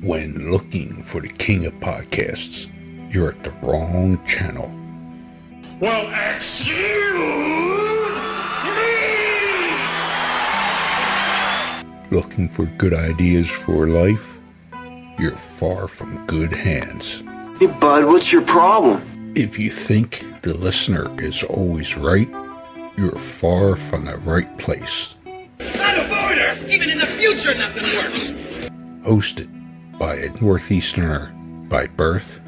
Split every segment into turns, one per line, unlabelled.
When looking for the king of podcasts, you're at the wrong channel.
Well, excuse me!
Looking for good ideas for life? You're far from good hands.
Hey, bud, what's your problem?
If you think the listener is always right, you're far from the right place.
Out of order! Even in the future, nothing works!
Hosted by a Northeasterner by birth,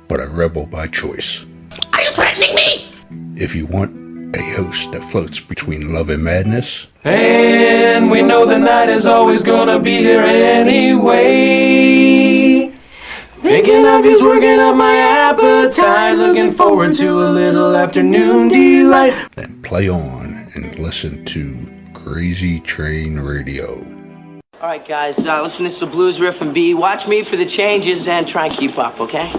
but a rebel by choice.
Are you threatening me?
If you want a host that floats between love and madness,
and we know the night is always gonna be here anyway. Thinking of you's working up my appetite. Looking forward to a little afternoon delight.
then play on and listen to Crazy Train Radio.
All right, guys, listen to the blues riff and B. Watch me for the changes and try and keep up, okay?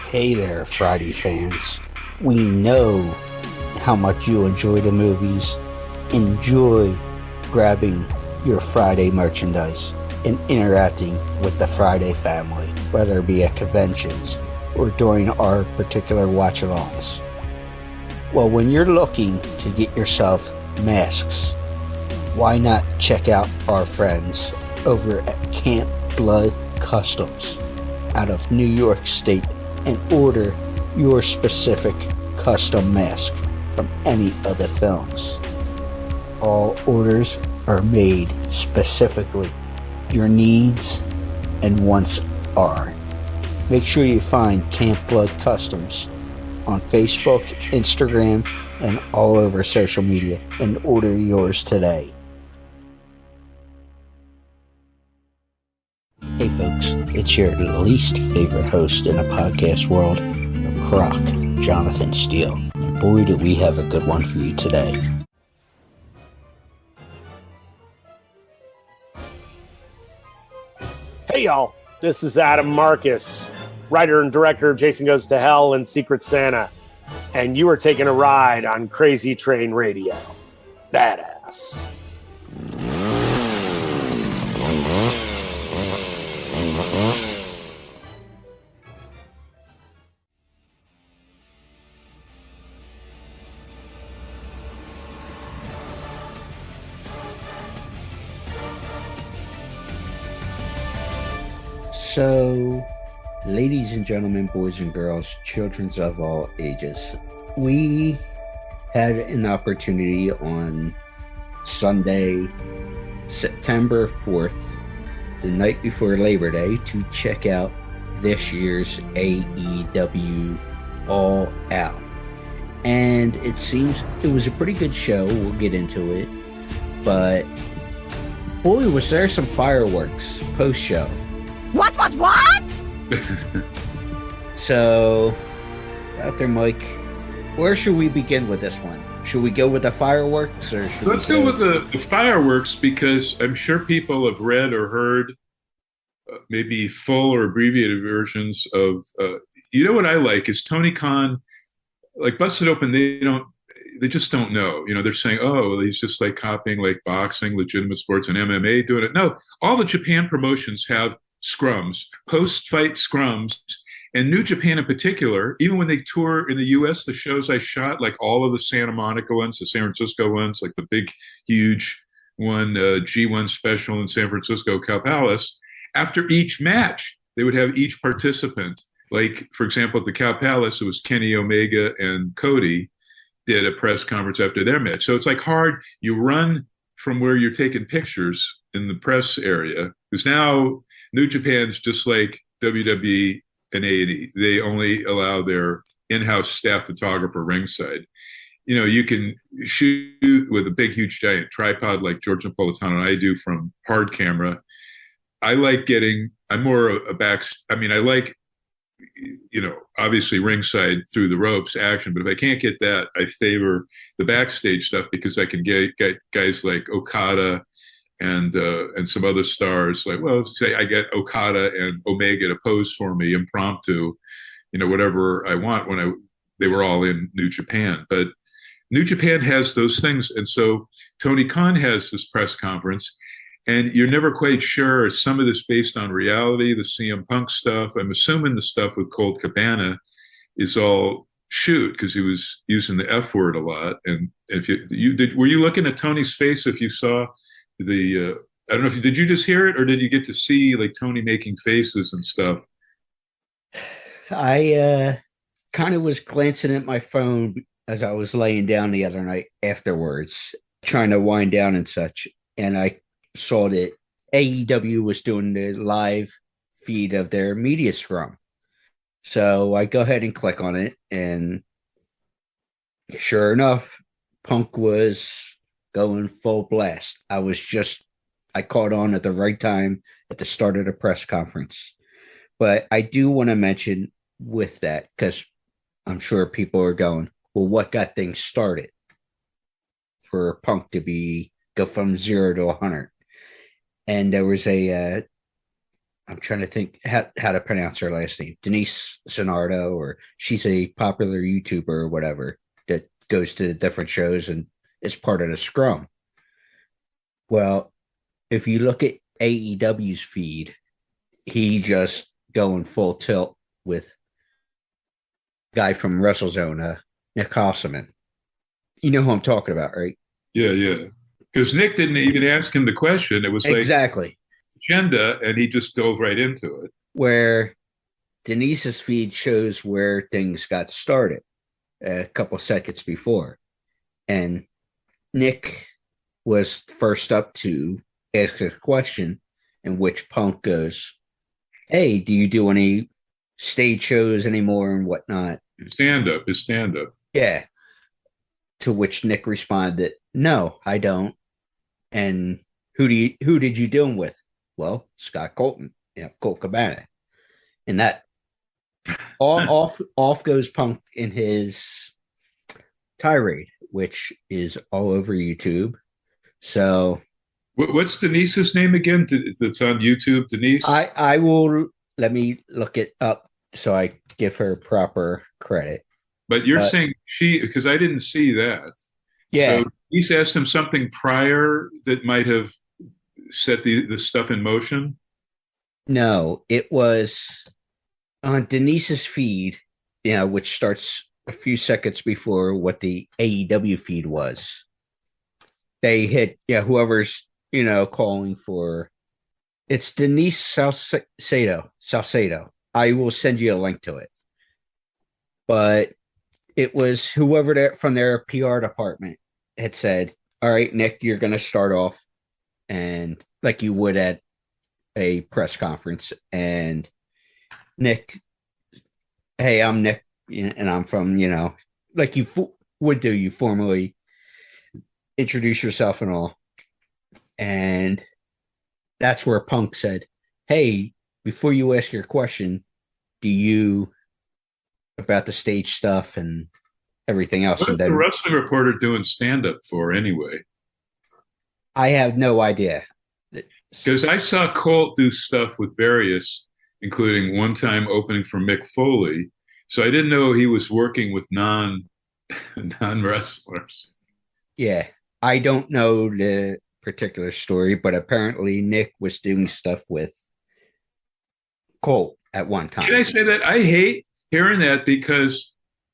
Hey there, Friday fans. We know how much you enjoy the movies. Enjoy grabbing your Friday merchandise and interacting with the Friday family, whether it be at conventions or during our particular watch-alongs. Well, when you're looking to get yourself masks, why not check out our friends over at Camp Blood Customs out of New York State and order your specific custom mask from any of the films. All orders are made specifically. Your needs and wants are. Make sure you find Camp Blood Customs on Facebook, Instagram, and all over social media and order yours today. Hey folks, it's your least favorite host in the podcast world, the Croc, Jonathan Steele. And boy, do we have a good one for you today.
Hey y'all, this is Adam Marcus, writer and director of Jason Goes to Hell and Secret Santa, and you are taking a ride on Crazy Train Radio. Badass.
So, ladies and gentlemen, boys and girls, children of all ages, we had an opportunity on Sunday, September 4th, the night before Labor Day, to check out this year's AEW All Out. And it seems it was a pretty good show. We'll get into it. But boy, was there some fireworks post-show.
What?
So, out there, Mike, where should we begin with this one? Should we go with the fireworks, or should
Let's go with the fireworks, because I'm sure people have read or heard maybe full or abbreviated versions of. You know what I like is Tony Khan, like Busted Open. They just don't know. You know, they're saying, oh, he's just like copying like boxing, legitimate sports, and MMA doing it. No, all the Japan promotions have scrums, post-fight scrums, and New Japan in particular, even when they tour in the U.S., the shows I shot, like all of the Santa Monica ones, the San Francisco ones, like the big, huge one, G1 special in San Francisco, Cow Palace, after each match, they would have each participant. Like, for example, at the Cow Palace, it was Kenny Omega and Cody did a press conference after their match. So it's like hard. You run from where you're taking pictures in the press area, because now New Japan's just like WWE and A&E. They only allow their in-house staff photographer ringside. You know, you can shoot with a big, huge, giant tripod like George Napolitano and I do from hard camera. I like getting I'm more a back. I mean, I like, obviously ringside through the ropes action, but if I can't get that, I favor the backstage stuff because I can get guys like Okada and some other stars. Like, well, say I get Okada and Omega to pose for me impromptu, whatever I want they were all in New Japan. But New Japan has those things. And so Tony Khan has this press conference, and you're never quite sure. Some of this based on reality, the CM Punk stuff. I'm assuming the stuff with Colt Cabana is all shoot because he was using the F word a lot. And if were you looking at Tony's face if you saw the, I don't know if did you just hear it or did you get to see like Tony making faces and stuff?
I kind of was glancing at my phone as I was laying down the other night afterwards, trying to wind down and such. And I saw that AEW was doing the live feed of their media scrum. So I go ahead and click on it. And sure enough, Punk was going full blast. I caught on at the right time at the start of the press conference. But I do want to mention with that, because I'm sure people are going, well, what got things started for Punk to go from 0 to 100? And there was I'm trying to think how to pronounce her last name, Denise Zanardo, or she's a popular YouTuber or whatever that goes to different shows and is part of the scrum. Well, if you look at AEW's feed, he just going full tilt with guy from WrestleZone, Nick Hosselman. You know who I'm talking about, right?
Yeah. Because Nick didn't even ask him the question. It was
exactly
agenda, and he just dove right into it.
Where Denise's feed shows where things got started a couple seconds before. And Nick was first up to ask a question in which Punk goes, hey, do you do any stage shows anymore and whatnot? His
stand up.
Yeah. To which Nick responded, no, I don't. And who did you do them with? Well, Scott Colton, Colt Cabana. And that off goes Punk in his tirade, which is all over YouTube. So
what's Denise's name again? That's on YouTube, Denise?
I will, let me look it up so I give her proper credit.
But you're saying because I didn't see that.
Yeah.
So he's asked him something prior that might have set the stuff in motion?
No, it was on Denise's feed, which starts a few seconds before what the AEW feed was. They hit, whoever's, calling for, it's Denise Salcedo. I will send you a link to it. But it was whoever from their PR department had said, all right, Nick, you're going to start off and like you would at a press conference. And Nick, hey, I'm Nick, and I'm from, like you would do, you formally introduce yourself and all. And that's where Punk said, hey, before you ask your question, about the stage stuff and everything else.
What is the wrestling reporter doing stand-up for anyway?
I have no idea.
Because I saw Colt do stuff with various, including one time opening for Mick Foley. So I didn't know he was working with non-wrestlers.
Yeah. I don't know the particular story, but apparently Nick was doing stuff with Colt at one time.
Can I say that? I hate hearing that because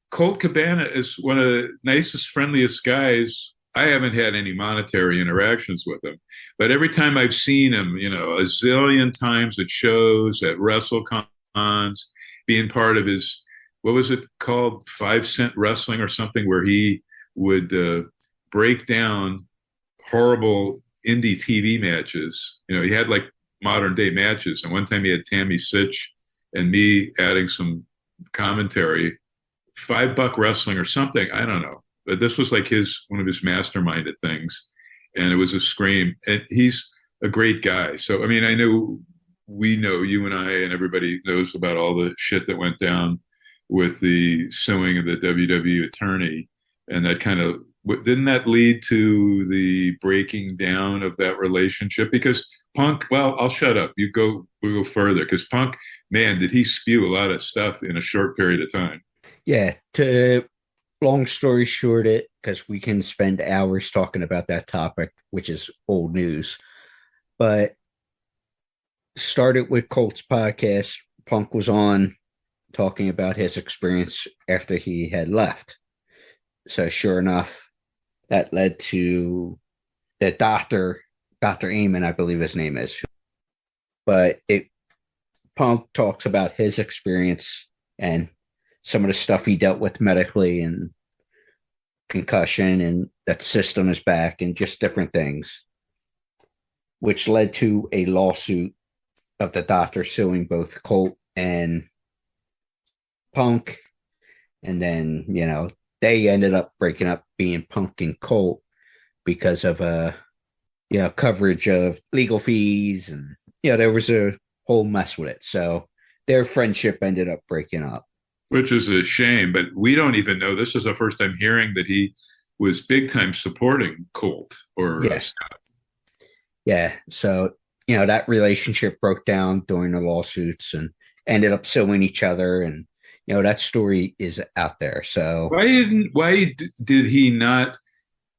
Colt Cabana is one of the nicest, friendliest guys. I haven't had any monetary interactions with him, but every time I've seen him, a zillion times at shows, at WrestleCons, being part of his, what was it called, 5 Cent Wrestling or something, where he would break down horrible indie TV matches. He had like modern day matches, and one time he had Tammy Sitch and me adding some commentary, $5 wrestling or something, I don't know, but this was like one of his masterminded things, and it was a scream. And he's a great guy. So I mean, I know we know, you and I and everybody knows about all the shit that went down with the suing of the WWE attorney, and that kind of didn't that lead to the breaking down of that relationship? Because Punk, well, I'll shut up. We'll go further, because Punk, man, did he spew a lot of stuff in a short period of time.
Yeah, to long story short, because we can spend hours talking about that topic, which is old news. But started with Colt's podcast. Punk was on talking about his experience after he had left. So sure enough, that led to the Dr. Eamon, I believe his name is. But Punk talks about his experience and some of the stuff he dealt with medically and concussion, and that system is back and just different things, which led to a lawsuit of the doctor suing both Colt and Punk. And then, they ended up breaking up, being Punk and Colt, because of coverage of legal fees, and there was a whole mess with it. So their friendship ended up breaking up,
which is a shame. But we don't even know. This is the first time hearing that he was big time supporting Colt or Scott.
Yeah. So that relationship broke down during the lawsuits and ended up suing each other, and that story is out there. So
why did he not,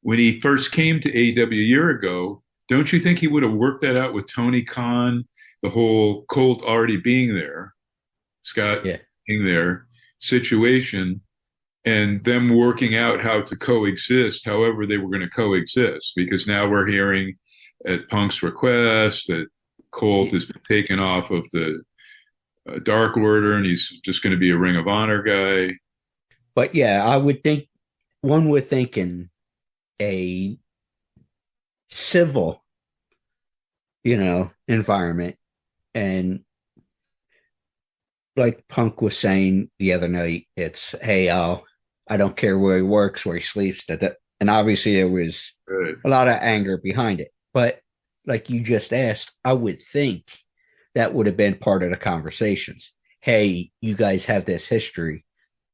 when he first came to AEW a year ago, don't you think he would have worked that out with Tony Khan, the whole Colt already being there, Scott being there situation, and them working out how to coexist, however they were going to coexist? Because now we're hearing at Punk's request that Colt has been taken off of the Dark Order, and he's just going to be a Ring of Honor guy.
But one would think in a civil, environment, and like Punk was saying the other night, it's, hey, I don't care where he works, where he sleeps, and obviously there was a lot of anger behind it. But like you just asked, I would think that would have been part of the conversations. Hey, you guys have this history.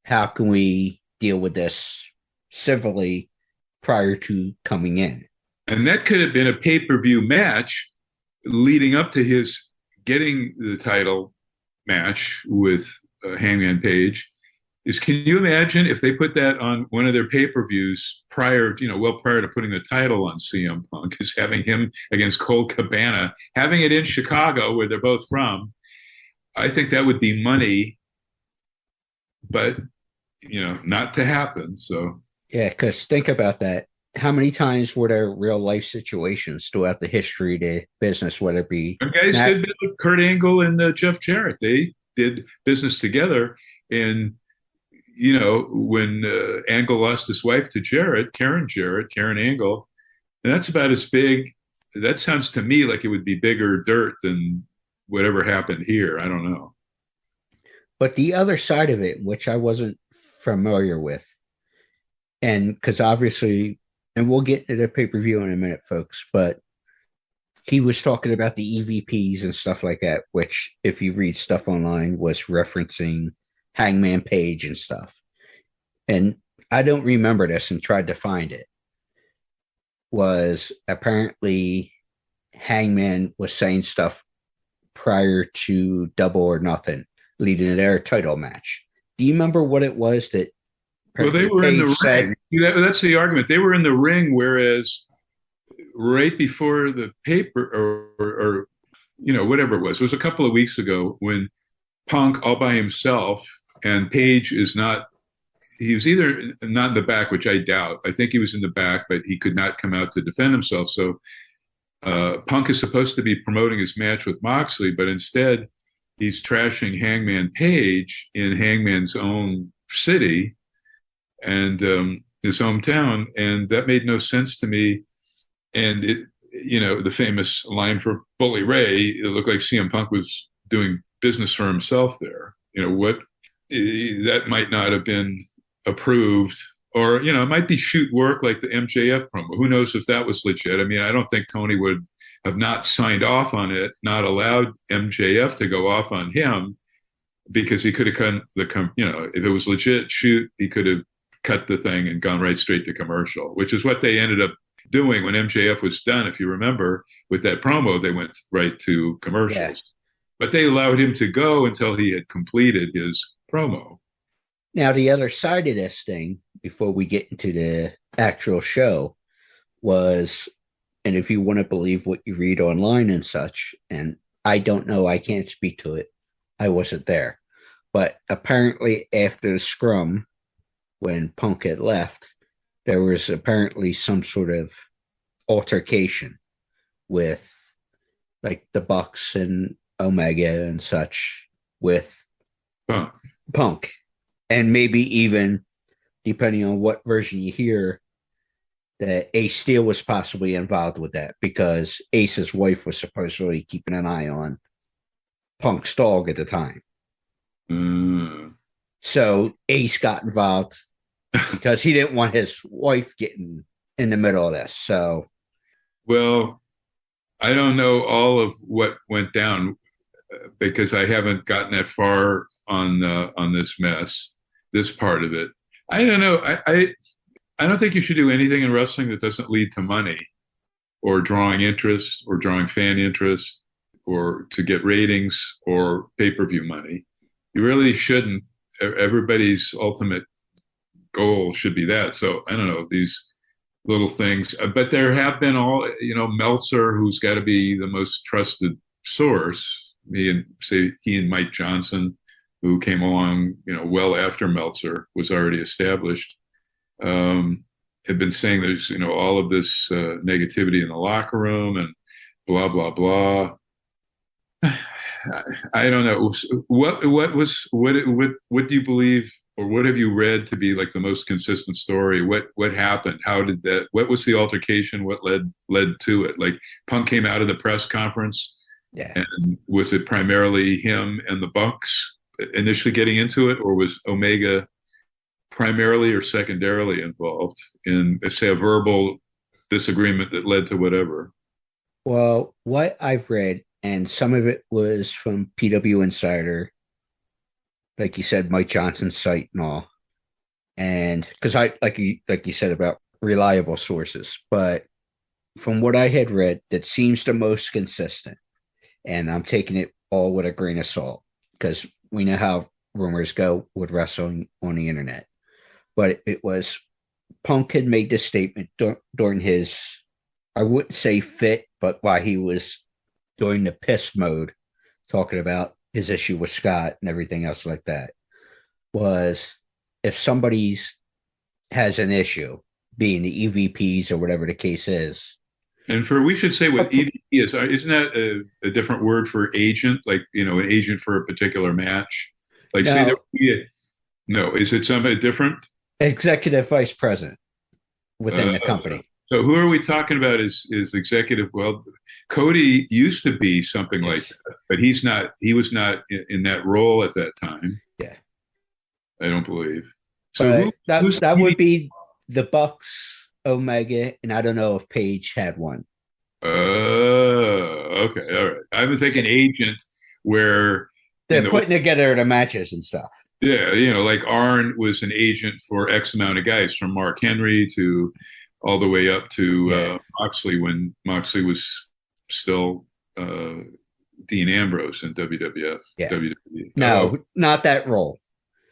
How can we deal with this civilly prior to coming in?
And that could have been a pay-per-view match leading up to his getting the title match with Hangman Page. Can you imagine if they put that on one of their pay-per-views prior to putting the title on CM Punk, is having him against Colt Cabana, having it in Chicago where they're both from? I think that would be money, but not to happen. So
yeah, because think about that. How many times were there real life situations throughout the history of the business, whether it be
guys did with Kurt Angle and Jeff Jarrett? They did business together, and when Angle lost his wife to Karen Angle, and that's about as big. That sounds to me like it would be bigger dirt than whatever happened here. I don't know.
But the other side of it, which I wasn't familiar with, and because obviously, and we'll get to the pay-per-view in a minute, folks, but he was talking about the EVPs and stuff like that, which, if you read stuff online, was referencing Hangman Page and stuff. And I don't remember this and tried to find it. Was apparently Hangman was saying stuff prior to Double or Nothing, leading to their title match. Do you remember what it was that?
Well, they were in the ring. That's the argument. They were in the ring, whereas right before the paper or whatever it was a couple of weeks ago, when Punk all by himself, and Page is not, he was either not in the back, which I doubt. I think he was in the back, but he could not come out to defend himself. So Punk is supposed to be promoting his match with Moxley, but instead he's trashing Hangman Page in Hangman's own city and his hometown. And that made no sense to me. And it, the famous line for Bully Ray, it looked like CM Punk was doing business for himself there. That might not have been approved, or it might be shoot work like the MJF promo. Who knows if that was legit? I mean, I don't think Tony would have not signed off on it, not allowed MJF to go off on him, because he could have if it was legit shoot, he could have cut the thing and gone right straight to commercial, which is what they ended up doing when MJF was done. If you remember, with that promo, they went right to commercials. Yeah. But they allowed him to go until he had completed his promo.
Now, the other side of this thing, before we get into the actual show, was, and if you want to believe what you read online and such, and I don't know, I can't speak to it, I wasn't there, but apparently after the scrum, when Punk had left, there was apparently some sort of altercation with like the Bucks and Omega and such with Punk. And maybe even, depending on what version you hear, that Ace Steel was possibly involved with that, because Ace's wife was supposedly keeping an eye on Punk's dog at the time. So Ace got involved because he didn't want his wife getting in the middle of this. So,
well, I don't know all of what went down because I haven't gotten that far on this mess, this part of it. I don't know. I don't think you should do anything in wrestling that doesn't lead to money or drawing interest or drawing fan interest or to get ratings or pay-per-view money. You really shouldn't. Everybody's ultimate goal should be that. So I don't know, these little things, but there have been Meltzer, who's got to be the most trusted source. He and Mike Johnson, who came along, well after Meltzer was already established, have been saying there's, all of this negativity in the locker room and blah, blah, blah. I don't know. What do you believe, or what have you read to be like the most consistent story? What happened? How did that? What was the altercation? What led to it? Like Punk came out of the press conference, and was it primarily him and the Bucks initially getting into it, or was Omega primarily or secondarily involved in, say, a verbal disagreement that led to whatever?
Well, what I've read, and some of it was from PW Insider, like you said, Mike Johnson's site and all, and because I like you said about reliable sources, but from what I had read, that seems the most consistent, and I'm taking it all with a grain of salt because we know how rumors go with wrestling on the internet. But it was Punk had made this statement during his, I wouldn't say fit, but while he was during the piss mode, talking about his issue with Scott and everything else like that, was if somebody's has an issue, being the EVPs or whatever the case is.
And we should say what EVP is. Isn't that a different word for agent? Like, an agent for a particular match? Like, no. Say there would be no, is it somebody different?
Executive vice president within the company.
So who are we talking about is executive? Well, Cody used to be something like that, but he was not in that role at that time.
Yeah.
I don't believe. So
that would be the Bucks, Omega, and I don't know if Paige had one.
Okay. All right. I've been thinking agent where
they're putting together the matches and stuff.
Yeah. Like Arn was an agent for X amount of guys, from Mark Henry to all the way up to Moxley, when Moxley was still Dean Ambrose in WWF.
Yeah.
WWE.
No, not that role.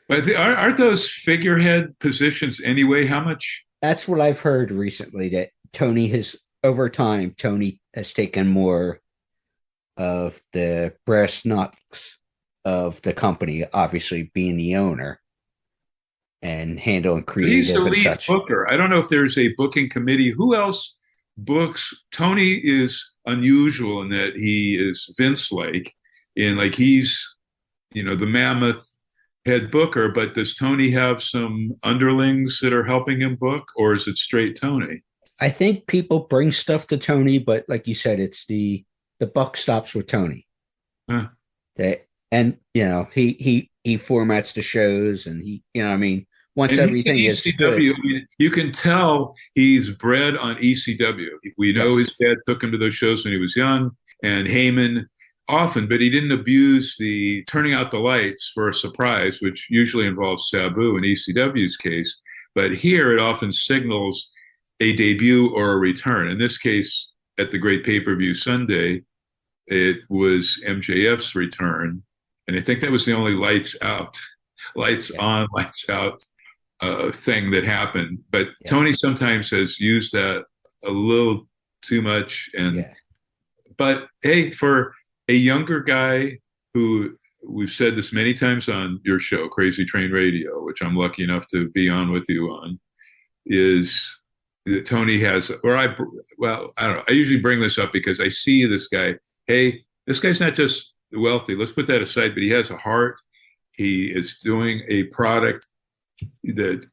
But aren't those figurehead positions anyway? How much?
That's what I've heard recently, that Tony has taken more of the brass knucks of the company, obviously being the owner and handling creative
He's the
and
lead
such.
Booker. I don't know if there's a booking committee. Who else books? Tony is unusual in that he is Vince-like, and like he's, the mammoth head booker, but does Tony have some underlings that are helping him book, or is it straight Tony?
I think people bring stuff to Tony, but like you said, it's the buck stops with Tony.
Huh.
He formats the shows, and he, once
And
everything is
ECW,
good.
you can tell he's bred on ECW. We know
Yes.
his dad took him to those shows when he was young, and Heyman often, but he didn't abuse the turning out the lights for a surprise, which usually involves Sabu in ECW's case. But here it often signals a debut or a return. In this case, at the Great Pay-Per-View Sunday, it was MJF's return. And I think that was the only lights out, lights on, lights out thing that happened. But Tony sometimes has used that a little too much. But hey, for a younger guy who, we've said this many times on your show, Crazy Train Radio, which I'm lucky enough to be on with you on, is that Tony has, I don't know. I usually bring this up because I see this guy. Hey, this guy's not just wealthy. Let's put that aside, but he has a heart. He is doing a product that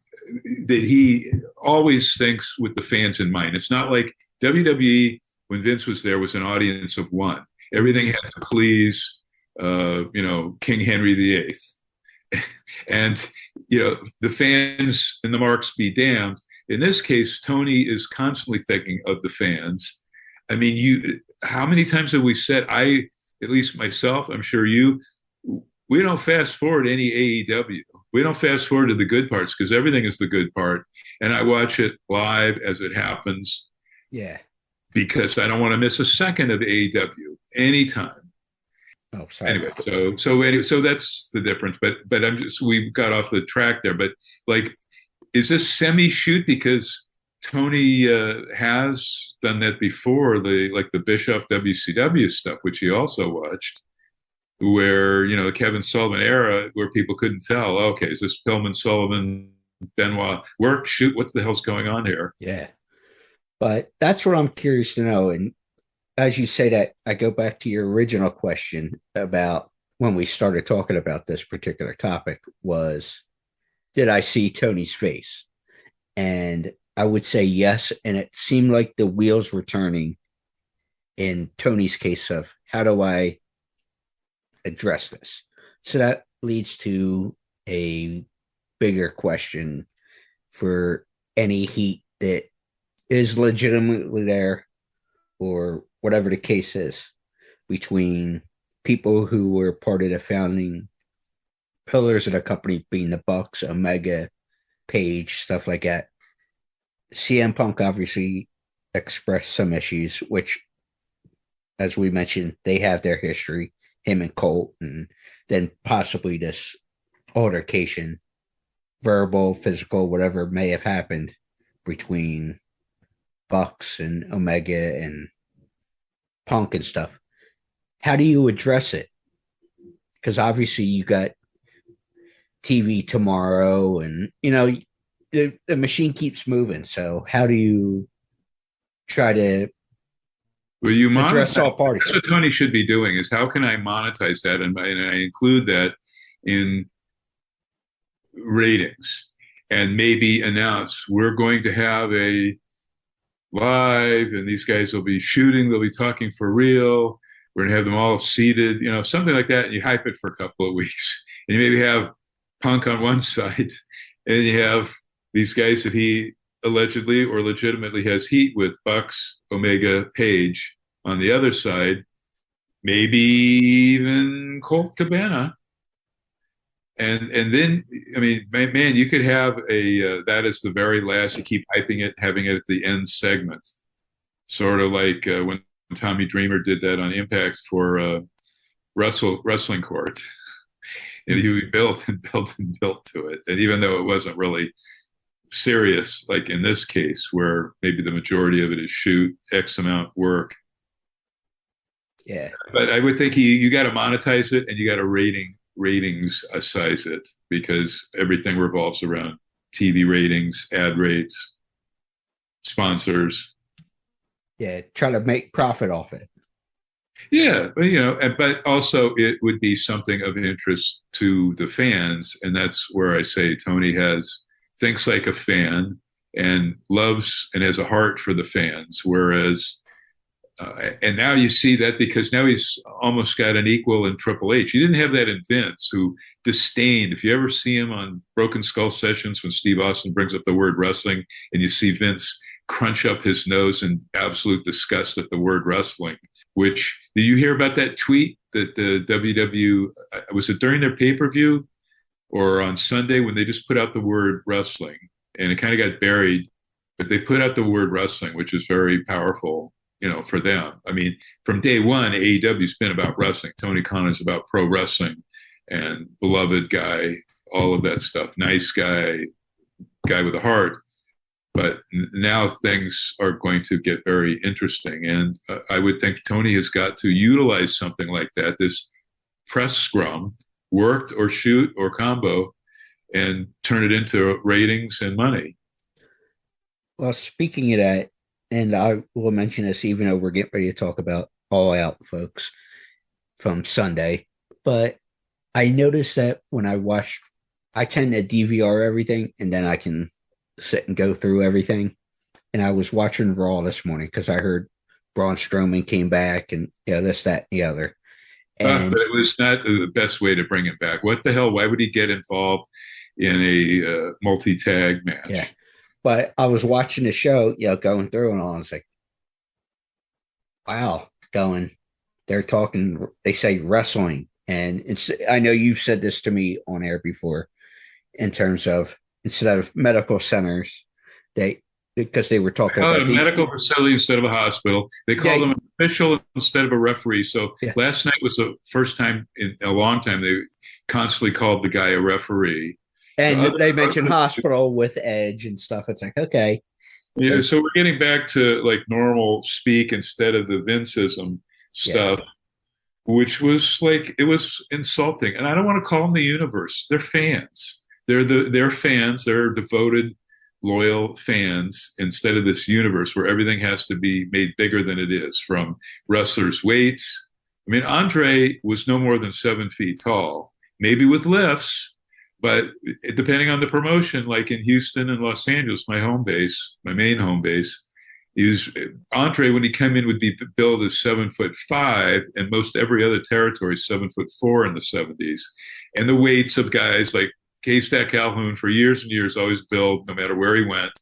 he always thinks with the fans in mind. It's not like WWE, when Vince was there, was an audience of one. Everything had to please, King Henry VIII. And, the fans and the marks be damned. In this case, Tony is constantly thinking of the fans. I mean, how many times have we said, at least myself, I'm sure you, we don't fast forward any AEW. We don't fast forward to the good parts because everything is the good part. And I watch it live as it happens.
Yeah.
Because I don't want to miss a second of AEW anytime.
Oh, sorry.
Anyway, so that's the difference. But we got off the track there. But is this semi-shoot because Tony has done that before, the Bischoff WCW stuff, which he also watched, where, the Kevin Sullivan era, where people couldn't tell, okay, is this Pillman, Sullivan, Benoit work? Shoot, what the hell's going on here?
Yeah. But that's what I'm curious to know. And as you say that, I go back to your original question about when we started talking about this particular topic was, did I see Tony's face? And I would say yes. And it seemed like the wheels were turning in Tony's case of how do I address this? So that leads to a bigger question for any heat that is legitimately there, or whatever the case is, between people who were part of the founding pillars of the company, being the Bucks, Omega, Page, stuff like that. CM Punk obviously expressed some issues, which, as we mentioned, they have their history, him and Colt, and then possibly this altercation, verbal, physical, whatever may have happened between Bucks and Omega and Punk and stuff. How do you address it? Because obviously you got TV tomorrow, and the machine keeps moving. So how do you try to address all parties?
That's what Tony should be doing, is how can I monetize that? And I include that in ratings, and maybe announce we're going to have a live, and these guys will be shooting, they'll be talking for real, we're going to have them all seated, something like that, and you hype it for a couple of weeks, and you maybe have Punk on one side, and you have these guys that he allegedly or legitimately has heat with, Bucks, Omega, Page on the other side, maybe even Colt Cabana. And then, I mean, man, you could have that is the very last, you keep hyping it, having it at the end segment. Sort of like when Tommy Dreamer did that on Impact for Wrestling Court. And he built and built and built to it. And even though it wasn't really serious, like in this case, where maybe the majority of it is shoot, X amount work.
Yeah.
But I would think you got to monetize it, and you got to ratings size it, because everything revolves around TV ratings, ad rates, sponsors.
Yeah, try to make profit off it.
Yeah, but also it would be something of interest to the fans, and that's where I say Tony thinks like a fan and loves and has a heart for the fans, whereas And now you see that because now he's almost got an equal in Triple H. You didn't have that in Vince, who disdained. If you ever see him on Broken Skull Sessions when Steve Austin brings up the word wrestling, and you see Vince crunch up his nose in absolute disgust at the word wrestling, which, did you hear about that tweet that the WW, was it during their pay-per-view or on Sunday when they just put out the word wrestling, and it kind of got buried, but they put out the word wrestling, which is very powerful, for them. I mean, from day one, AEW's been about wrestling. Tony Khan is about pro wrestling and beloved guy, all of that stuff. Nice guy with a heart. But now things are going to get very interesting. And I would think Tony has got to utilize something like that, this press scrum, worked or shoot or combo, and turn it into ratings and money.
Well, speaking of that, and I will mention this even though we're getting ready to talk about All Out, folks, from Sunday. But I noticed that when I tend to DVR everything, and then I can sit and go through everything. And I was watching Raw this morning because I heard Braun Strowman came back and this, that, and the other. And
but it was not the best way to bring him back. What the hell? Why would he get involved in a multi-tag match?
Yeah. But I was watching the show, going through and all. I was like, wow, they're talking, they say wrestling. And I know you've said this to me on air before in terms of instead of medical centers, because they were talking about
a medical facility instead of a hospital. They call them an official instead of a referee. So last night was the first time in a long time they constantly called the guy a referee.
And they mentioned hospital with Edge and stuff. It's like, okay.
Yeah, so we're getting back to like normal speak instead of the Vinceism stuff, which was like, it was insulting. And I don't want to call them the universe. They're fans. They're fans. They're devoted, loyal fans instead of this universe where everything has to be made bigger than it is, from wrestlers' weights. I mean, Andre was no more than 7 feet tall, maybe with lifts. But depending on the promotion, like in Houston and Los Angeles, my main home base, Andre, when he came in, would be billed as 7'5", and most every other territory 7'4" in the 70s. And the weights of guys like K-Stack Calhoun for years and years always billed, no matter where he went,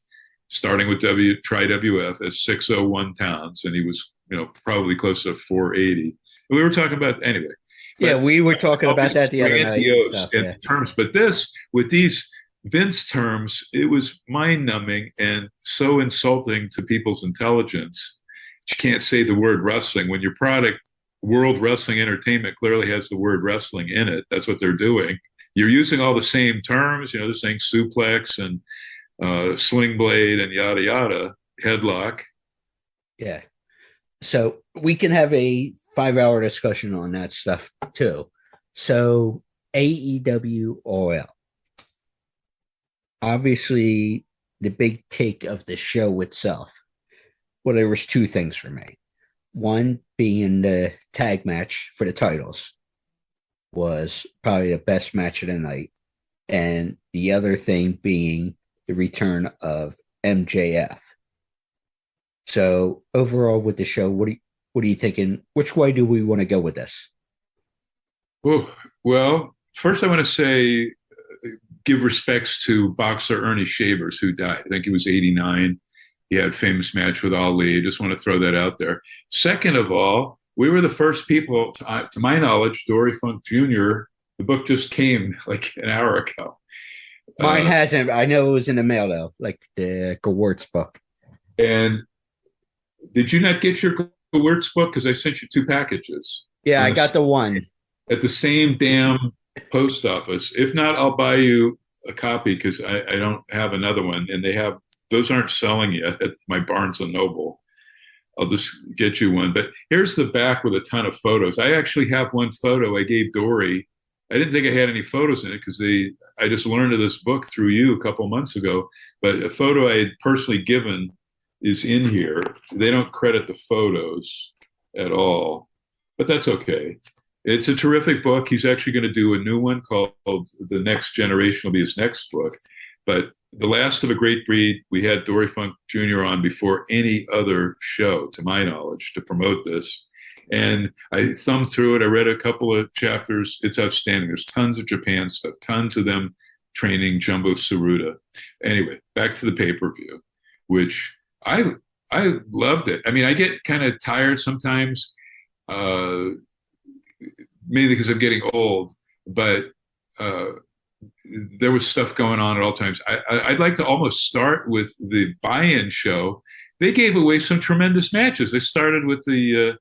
starting with WWF as 601 pounds, and he was probably close to 480. We were talking about anyway.
Yeah, we were talking about that the other night.
Terms, but with these Vince terms, it was mind-numbing and so insulting to people's intelligence. You can't say the word wrestling when your product, World Wrestling Entertainment, clearly has the word wrestling in it. That's what they're doing. You're using all the same terms. They're saying suplex and sling blade and yada yada, headlock.
Yeah. So we can have a 5-hour discussion on that stuff too. So AEW All Out. Obviously, the big take of the show itself. Well, there was two things for me. One being the tag match for the titles was probably the best match of the night. And the other thing being the return of MJF. So overall with the show, what are you thinking? Which way do we want to go with this?
Oh, well, first I want to say, give respects to boxer Ernie Shavers, who died. I think he was 89. He had a famous match with Ali. I just want to throw that out there. Second of all, we were the first people, to my knowledge, Dory Funk Jr., the book just came like an hour ago.
Mine hasn't. I know it was in the mail, though, like the Gewurz book.
And did you not get your Gewurz book? Because I sent you 2 packages.
Yeah, I got the one.
At the same damn post office. If not, I'll buy you a copy because I don't have another one. And those aren't selling yet at my Barnes & Noble. I'll just get you one. But here's the back with a ton of photos. I actually have one photo I gave Dory. I didn't think I had any photos in it because I just learned of this book through you a couple months ago. But a photo I had personally given is in here. They don't credit the photos at all, but that's okay. It's a terrific book. He's actually going to do a new one called The Next Generation will be his next book. But the last of a great breed. We had Dory Funk Jr. on before any other show, to my knowledge, to promote this. And I thumbed through it. I read a couple of chapters. It's outstanding. There's tons of Japan stuff, tons of them training Jumbo Tsuruta. Anyway, back to the pay-per-view, which I loved it. I mean, I get kind of tired sometimes, mainly because I'm getting old, but there was stuff going on at all times. I'd like to almost start with the buy-in show. They gave away some tremendous matches. They started with the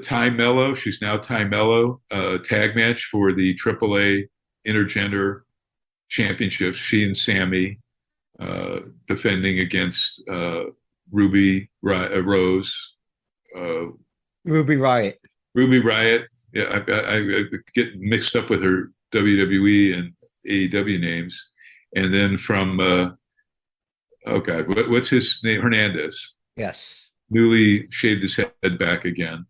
Ty Mello, she's now Ty Mello, tag match for the AAA Intergender Championships. She and Sammy defending against Ruby Rose.
Ruby Riott.
Ruby Riott. Yeah, I get mixed up with her WWE and AEW names. And then from, what's his name? Hernandez.
Yes.
Newly shaved his head back again.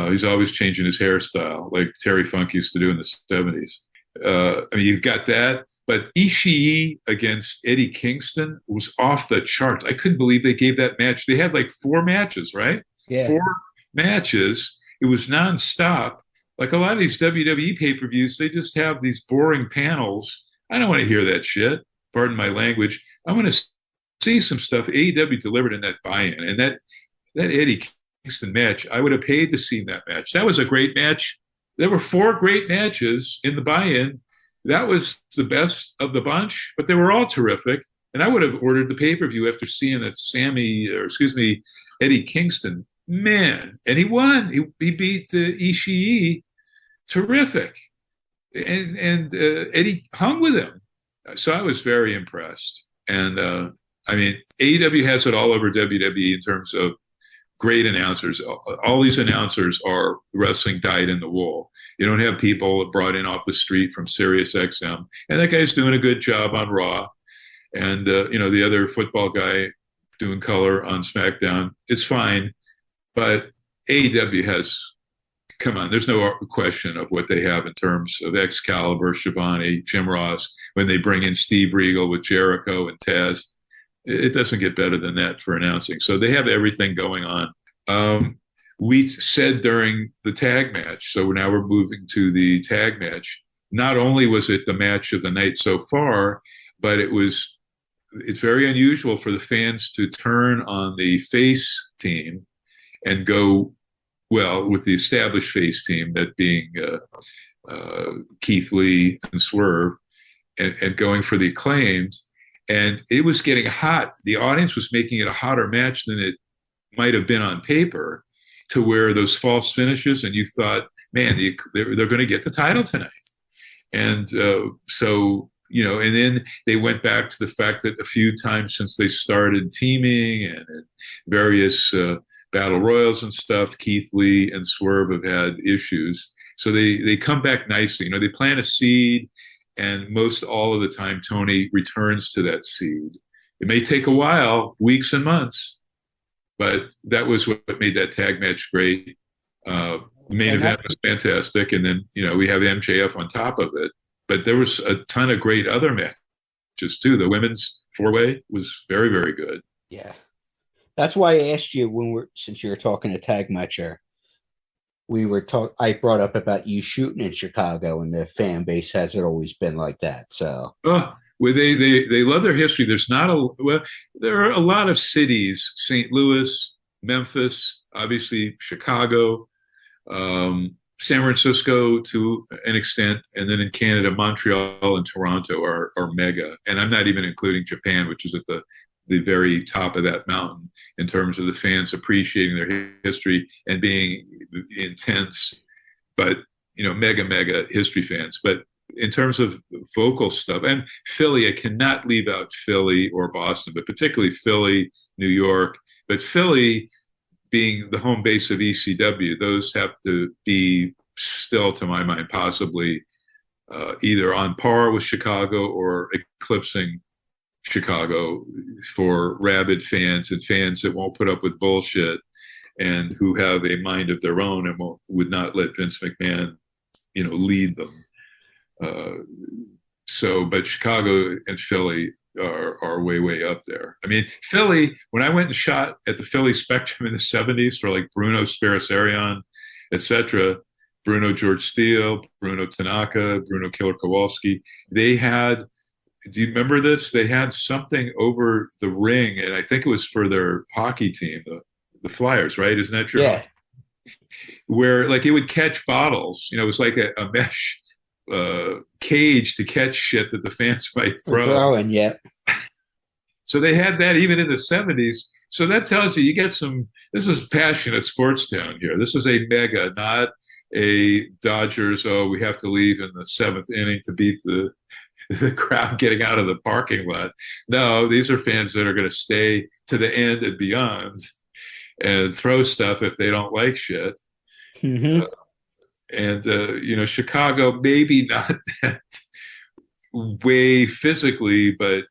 He's always changing his hairstyle, like Terry Funk used to do in the 70s. I mean, you've got that. But Ishii against Eddie Kingston was off the charts. I couldn't believe they gave that match. They had like 4 matches, right?
Yeah.
4 matches. It was nonstop. Like a lot of these WWE pay-per-views, they just have these boring panels. I don't want to hear that shit. Pardon my language. I want to see some stuff AEW delivered in that buy-in. And that Eddie Kingston match, I would have paid to see that match. That was a great match. There were 4 great matches in the buy-in. That was the best of the bunch, but they were all terrific. And I would have ordered the pay-per-view after seeing that Eddie Kingston. Man, and he won. He beat Ishii. Terrific. And Eddie hung with him. So I was very impressed. And I mean, AEW has it all over WWE in terms of great announcers. All these announcers are wrestling dyed in the wool. You don't have people brought in off the street from Sirius XM. And that guy's doing a good job on Raw. And, the other football guy doing color on SmackDown, it's fine. But AEW has, come on, there's no question of what they have in terms of Excalibur, Shivani, Jim Ross, when they bring in Steve Regal with Jericho and Taz. It doesn't get better than that for announcing. So they have everything going on. We said during the tag match, so now we're moving to the tag match. Not only was it the match of the night so far, but it's very unusual for the fans to turn on the face team and go, well, with the established face team, that being Keith Lee and Swerve, and going for the Acclaimed. And it was getting hot. The audience was making it a hotter match than it might have been on paper, to where those false finishes, and you thought, man, they're going to get the title tonight. And and then they went back to the fact that a few times since they started teaming and various battle royals and stuff, Keith Lee and Swerve have had issues. So they come back nicely. They plant a seed, and most all of the time, Tony returns to that seed. It may take a while, weeks and months, but that was what made that tag match great. The main event was fantastic, and then we have MJF on top of it. But there was a ton of great other matches too. The women's 4-way was very, very good.
Yeah, that's why I asked you since you were talking a tag matcher. I brought up about you shooting in Chicago, and the fan base hasn't always been like that. So,
well, they love their history. There are a lot of cities: St. Louis, Memphis, obviously Chicago, San Francisco to an extent, and then in Canada, Montreal and Toronto are mega. And I'm not even including Japan, which is at the very top of that mountain in terms of the fans appreciating their history and being intense, but mega history fans. But in terms of vocal stuff, and Philly, I cannot leave out Philly or Boston, but particularly Philly, New York. But Philly being the home base of ECW, those have to be still, to my mind, possibly either on par with Chicago or eclipsing Chicago for rabid fans and fans that won't put up with bullshit and who have a mind of their own and would not let Vince McMahon, lead them. But Chicago and Philly are way up there. I mean, Philly, when I went and shot at the Philly Spectrum in the 70s for like Bruno Spiracerion, etc., Bruno George Steele, Bruno Tanaka, Bruno Killer Kowalski, they had, do you remember this? They had something over the ring, and I think it was for their hockey team, the Flyers, right? Isn't that true?
Yeah.
Where like it would catch bottles. You know, it was like a mesh cage to catch shit that the fans might throw.
Throwing, yeah.
So they had that even in the 70s. So that tells you get some, this is passionate sports town here. This is a mega, not a Dodgers, oh, we have to leave in the 7th inning to beat the crowd getting out of the parking lot. No, these are fans that are going to stay to the end and beyond and throw stuff if they don't like shit.
Mm-hmm.
Chicago, maybe not that way physically, but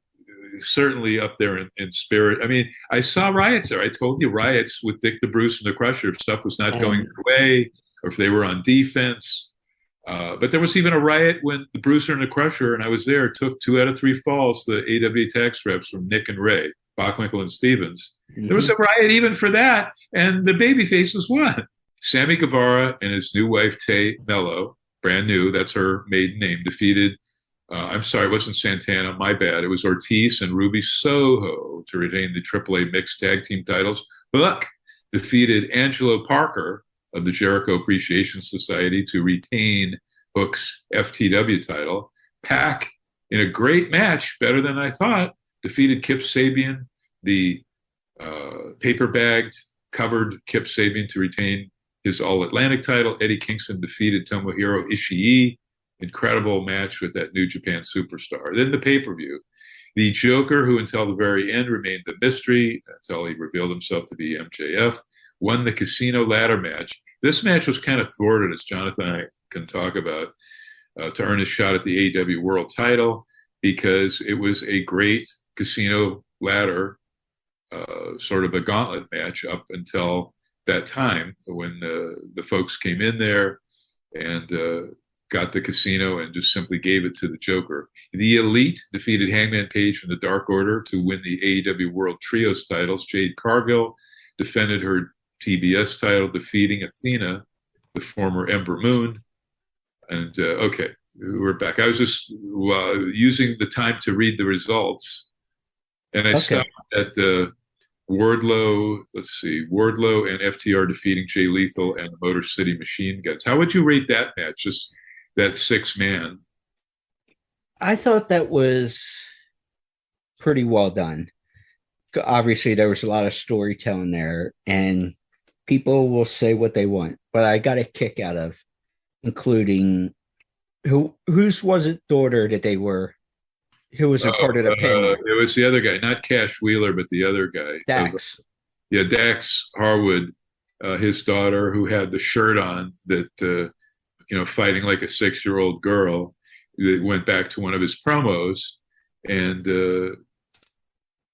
certainly up there in spirit. I mean, I saw riots there. I told you, riots with Dick the Bruce and the Crusher. If stuff was not going their way, or if they were on defense. But there was even a riot when the Bruiser and the Crusher, and I was there, took 2 out of 3 falls, the AEW tax reps from Nick and Ray, Bockwinkel and Stevens. Mm-hmm. There was a riot even for that, and the babyfaces won. Sammy Guevara and his new wife, Tay Mello, brand new, that's her maiden name, defeated, I'm sorry, it wasn't Santana, my bad. It was Ortiz and Ruby Soho to retain the AAA mixed tag team titles. Buck defeated Angelo Parker of the Jericho Appreciation Society to retain Hook's FTW title. Pac, in a great match, better than I thought, defeated Kip Sabian, the paper-bagged, covered Kip Sabian to retain his All-Atlantic title. Eddie Kingston defeated Tomohiro Ishii. Incredible match with that New Japan superstar. Then the pay-per-view. The Joker, who until the very end remained the mystery, until he revealed himself to be MJF, won the Casino ladder match. This match was kind of thwarted, as Jonathan and I can talk about, to earn a shot at the AEW World title, because it was a great Casino ladder, sort of a gauntlet match up until that time when the folks came in there and got the Casino and just simply gave it to the Joker. The Elite defeated Hangman Page from the Dark Order to win the AEW World Trios titles. Jade Cargill defended her TBS title, defeating Athena, the former Ember Moon. And okay, we're back. I was just using the time to read the results, and I stopped at Wardlow. Let's see, Wardlow and FTR defeating Jay Lethal and the Motor City Machine Guns. How would you rate that match? Just that 6-man.
I thought that was pretty well done. Obviously, there was a lot of storytelling there, and people will say what they want, but I got a kick out of including whose was it daughter that they were, who was a part of the pin?
It was the other guy, not Cash Wheeler, but the other guy.
Dax.
Dax Harwood, his daughter, who had the shirt on that, fighting like a 6-year-old girl. That went back to one of his promos, and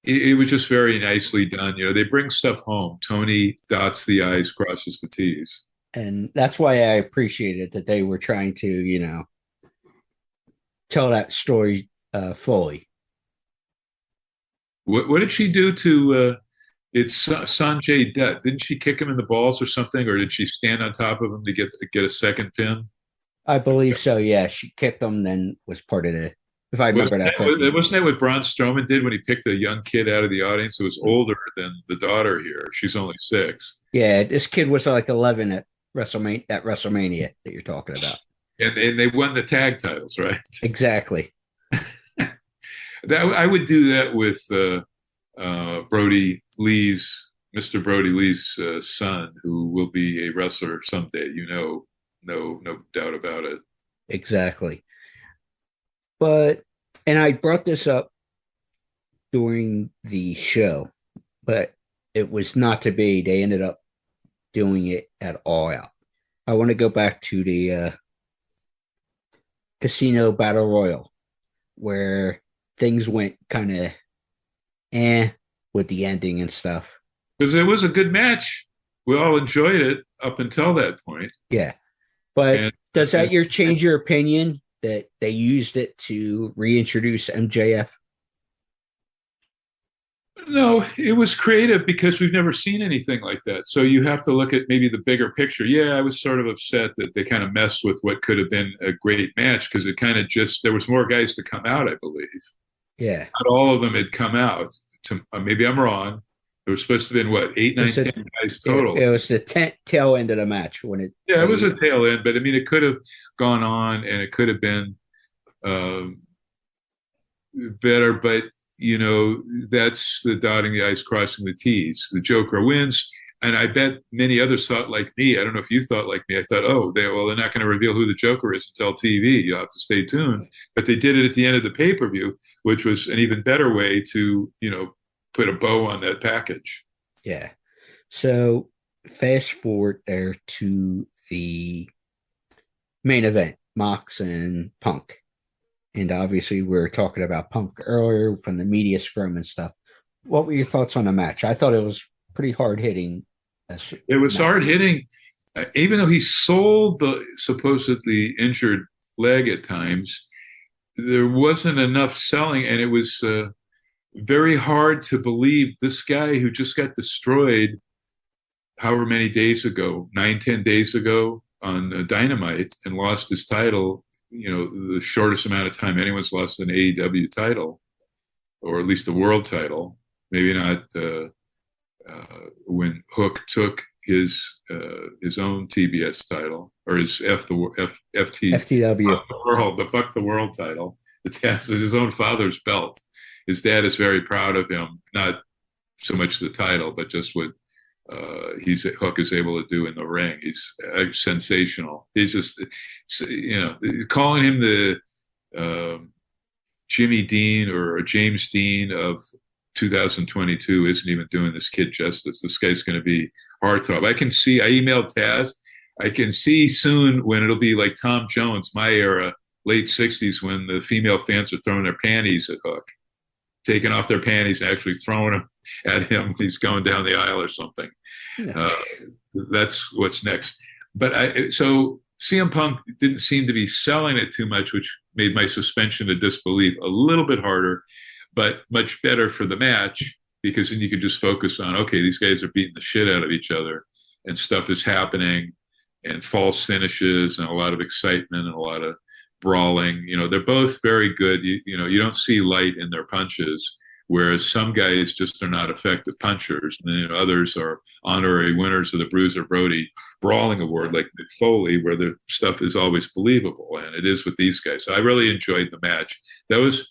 it was just very nicely done. They bring stuff home. Tony dots the I's, crosses the T's.
And that's why I appreciated that they were trying to, tell that story fully.
What did she do to it's Sanjay Dutt? Didn't she kick him in the balls or something, or did she stand on top of him to get a second pin?
I believe so, yeah. She kicked him, then was part of it. If I remember that correctly.
Wasn't that what Braun Strowman did when he picked a young kid out of the audience who was older than the daughter here? She's only 6.
Yeah, this kid was like 11 at WrestleMania that you're talking about.
And they won the tag titles, right?
Exactly.
I would do that with Mr. Brody Lee's son, who will be a wrestler someday. No doubt about it.
Exactly. And I brought this up during the show, but it was not to be. They ended up doing it at All Out. I want to go back to the Casino Battle Royal, where things went kind of with the ending and stuff.
Because it was a good match. We all enjoyed it up until that point.
Yeah. But does that change your opinion that they used it to reintroduce MJF?
No, it was creative because we've never seen anything like that. So you have to look at maybe the bigger picture. Yeah, I was sort of upset that they kind of messed with what could have been a great match because it kind of just there was more guys to come out, I believe.
Yeah.
Not all of them had come out. Maybe I'm wrong. There was supposed to have been what, 8, 9, 10 guys total.
It was the tail end of the match when it.
Yeah, it was a tail end, but I mean, it could have gone on and it could have been better. But that's the dotting the i's, crossing the t's. The Joker wins, and I bet many others thought like me. I don't know if you thought like me. I thought, they're not going to reveal who the Joker is until TV. You'll have to stay tuned. But they did it at the end of the pay-per-view, which was an even better way to put a bow on that package.
Yeah. So fast forward there to the main event, Mox and Punk. And obviously, we were talking about Punk earlier from the media scrum and stuff. What were your thoughts on the match? I thought it was pretty hard hitting.
It was hard hitting, even though he sold the supposedly injured leg at times. There wasn't enough selling, and it was very hard to believe this guy who just got destroyed however many days ago, 9-10 days ago on Dynamite, and lost his title. The shortest amount of time anyone's lost an AEW title, or at least a world title. Maybe not when Hook took his own TBS title, or his
FTW,
the Fuck the World title. It's his own father's belt. His dad is very proud of him, not so much the title, but just what Hook is able to do in the ring. He's sensational. He's just, calling him the Jimmy Dean or James Dean of 2022 isn't even doing this kid justice. This guy's going to be heartthrob. I emailed Taz. I can see soon when it'll be like Tom Jones, my era, late 60s, when the female fans are throwing their panties at Hook, taking off their panties and actually throwing them at him when he's going down the aisle or something. That's what's next. But so CM Punk didn't seem to be selling it too much, which made my suspension of disbelief a little bit harder, but much better for the match, because then you could just focus on, okay, these guys are beating the shit out of each other and stuff is happening and false finishes and a lot of excitement and a lot of brawling. They're both very good. You don't see light in their punches, whereas some guys just are not effective punchers, and then others are honorary winners of the Bruiser Brody Brawling Award, like Mick Foley, where the stuff is always believable, and it is with these guys. So I really enjoyed the match. That was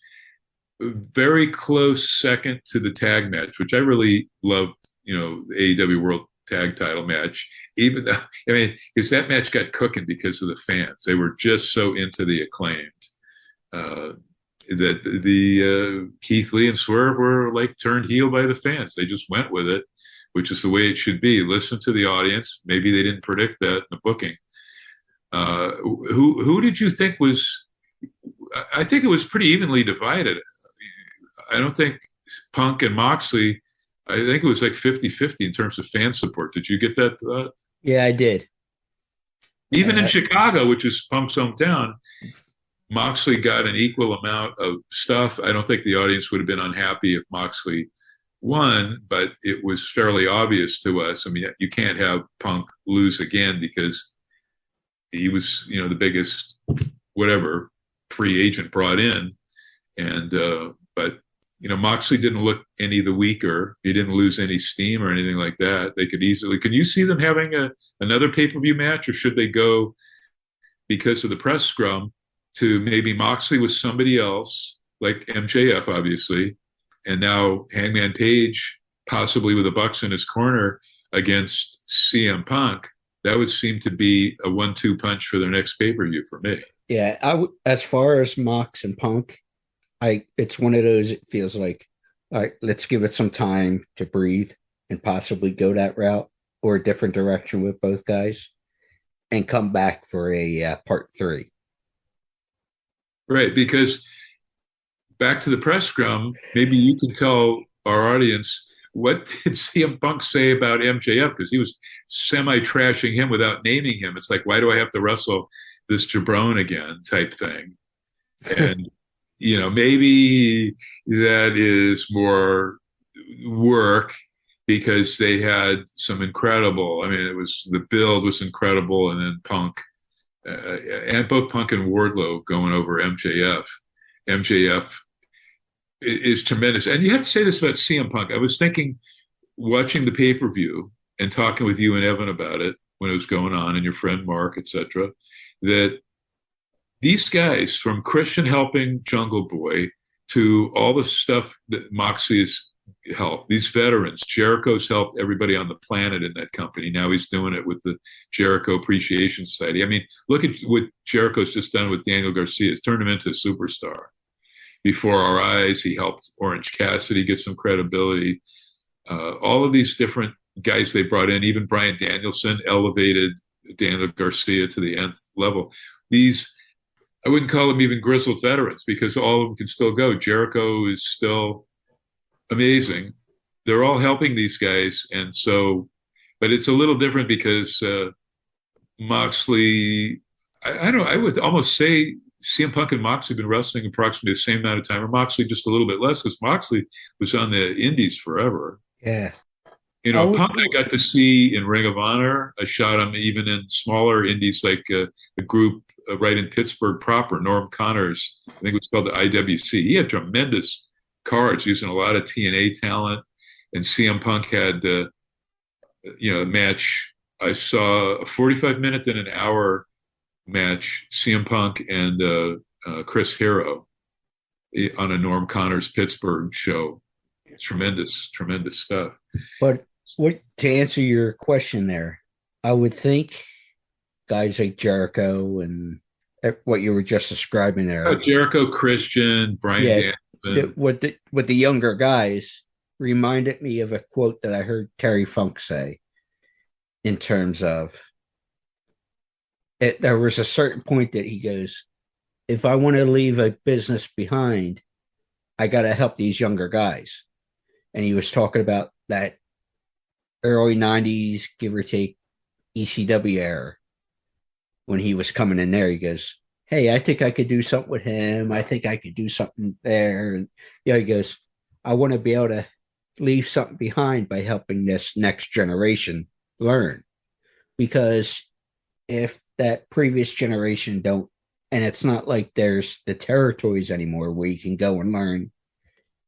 a very close second to the tag match, which I really loved. The AEW World Tag Title match, even though because that match got cooking because of the fans. They were just so into the Acclaimed. That the Keith Lee and Swerve were like turned heel by the fans. They just went with it, which is the way it should be. Listen to the audience. Maybe they didn't predict that in the booking. Who did you think was? I think it was pretty evenly divided. I don't think Punk and Moxley. I think it was like 50-50 in terms of fan support. Did you get that thought?
Yeah, I did.
Even in Chicago, which is Punk's hometown, Moxley got an equal amount of stuff. I don't think the audience would have been unhappy if Moxley won, but it was fairly obvious to us. I mean, you can't have Punk lose again because he was, the biggest, whatever, free agent brought in. And, but, Moxley didn't look any the weaker. He didn't lose any steam or anything like that. They could easily, can you see them having another pay-per-view match, or should they go, because of the press scrum, to maybe Moxley with somebody else, like MJF, obviously, and now Hangman Page, possibly with the Bucks in his corner against CM Punk? That would seem to be a 1-2 punch for their next pay-per-view for me.
Yeah, as far as Mox and Punk, it's one of those, it feels like, all right, let's give it some time to breathe and possibly go that route or a different direction with both guys and come back for a part 3.
Right, because back to the press scrum, maybe you can tell our audience, what did CM Punk say about MJF? Because he was semi-trashing him without naming him. It's like, why do I have to wrestle this jabron again type thing? And, maybe that is more work because they had some incredible. I mean, the build was incredible, and then Punk, and both Punk and Wardlow going over MJF. MJF is tremendous, and you have to say this about CM Punk. I was thinking, watching the pay-per-view and talking with you and Evan about it when it was going on, and your friend Mark, etc., that these guys, from Christian helping Jungle Boy to all the stuff that Moxley's helped, these veterans, Jericho's helped everybody on the planet in that company. Now he's doing it with the Jericho Appreciation Society. I mean, look at what Jericho's just done with Daniel Garcia. It's turned him into a superstar. Before our eyes, he helped Orange Cassidy get some credibility. All of these different guys they brought in, even Bryan Danielson elevated Daniel Garcia to the nth level. These, I wouldn't call them even grizzled veterans because all of them can still go. Jericho is still amazing. They're all helping these guys. And so, but it's a little different because Moxley, I would almost say CM Punk and Moxley have been wrestling approximately the same amount of time, or Moxley just a little bit less because Moxley was on the indies forever.
Yeah.
You know, Punk I got to see in Ring of Honor. I shot him even in smaller indies like a group right in Pittsburgh proper, Norm Connors. I think it was called the IWC. He had tremendous cards using a lot of TNA talent. And CM Punk had, a match. I saw a 45-minute and an hour match, CM Punk and Chris Hero on a Norm Connors Pittsburgh show. Tremendous stuff.
But to answer your question there, I would think guys like Jericho and what you were just describing there.
Jericho, Christian, Brian Danielson.
With the younger guys reminded me of a quote that I heard Terry Funk say in terms of there was a certain point that he goes, if I want to leave a business behind, I got to help these younger guys. And he was talking about that early 90s, give or take, ECW era. When he was coming in there, he goes, hey, I think I could do something with him. I think I could do something there. And he goes, I want to be able to leave something behind by helping this next generation learn. Because if that previous generation don't, and it's not like there's the territories anymore where you can go and learn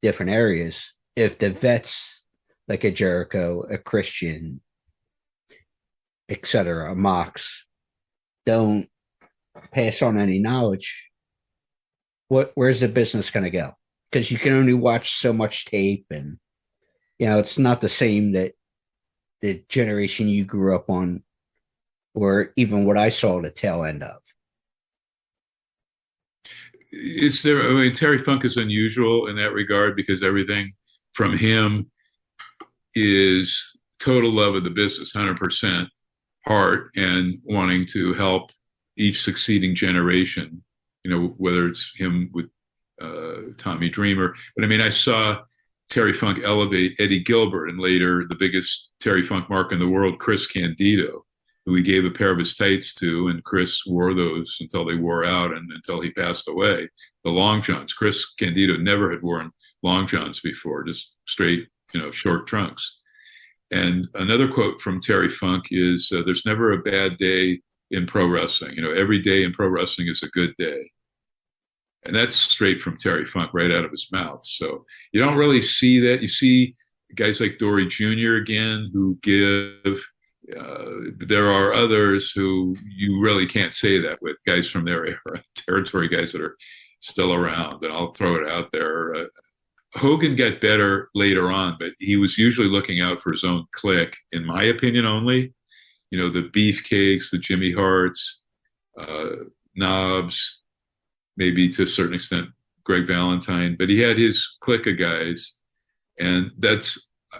different areas. If the vets like a Jericho, a Christian, etc., a Mox, don't pass on any knowledge, where's the business going to go? Because you can only watch so much tape, and it's not the same that the generation you grew up on, or even what I saw the tail end of.
Terry Funk is unusual in that regard because everything from him is total love of the business, 100% heart, and wanting to help each succeeding generation, whether it's him with Tommy Dreamer. But I mean, I saw Terry Funk elevate Eddie Gilbert, and later the biggest Terry Funk mark in the world, Chris Candido, who he gave a pair of his tights to, and Chris wore those until they wore out and until he passed away. The long johns. Chris Candido never had worn long johns before, just straight, short trunks. And another quote from Terry Funk is, there's never a bad day in pro wrestling. Every day in pro wrestling is a good day. And that's straight from Terry Funk, right out of his mouth. So you don't really see that. You see guys like Dory Jr. again, who give. There are others who you really can't say that with, guys from their era, territory guys that are still around. And I'll throw it out there. Hogan got better later on, but he was usually looking out for his own clique, in my opinion only. The Beefcakes, the Jimmy Harts, Knobs, maybe to a certain extent Greg Valentine, but he had his clique of guys, and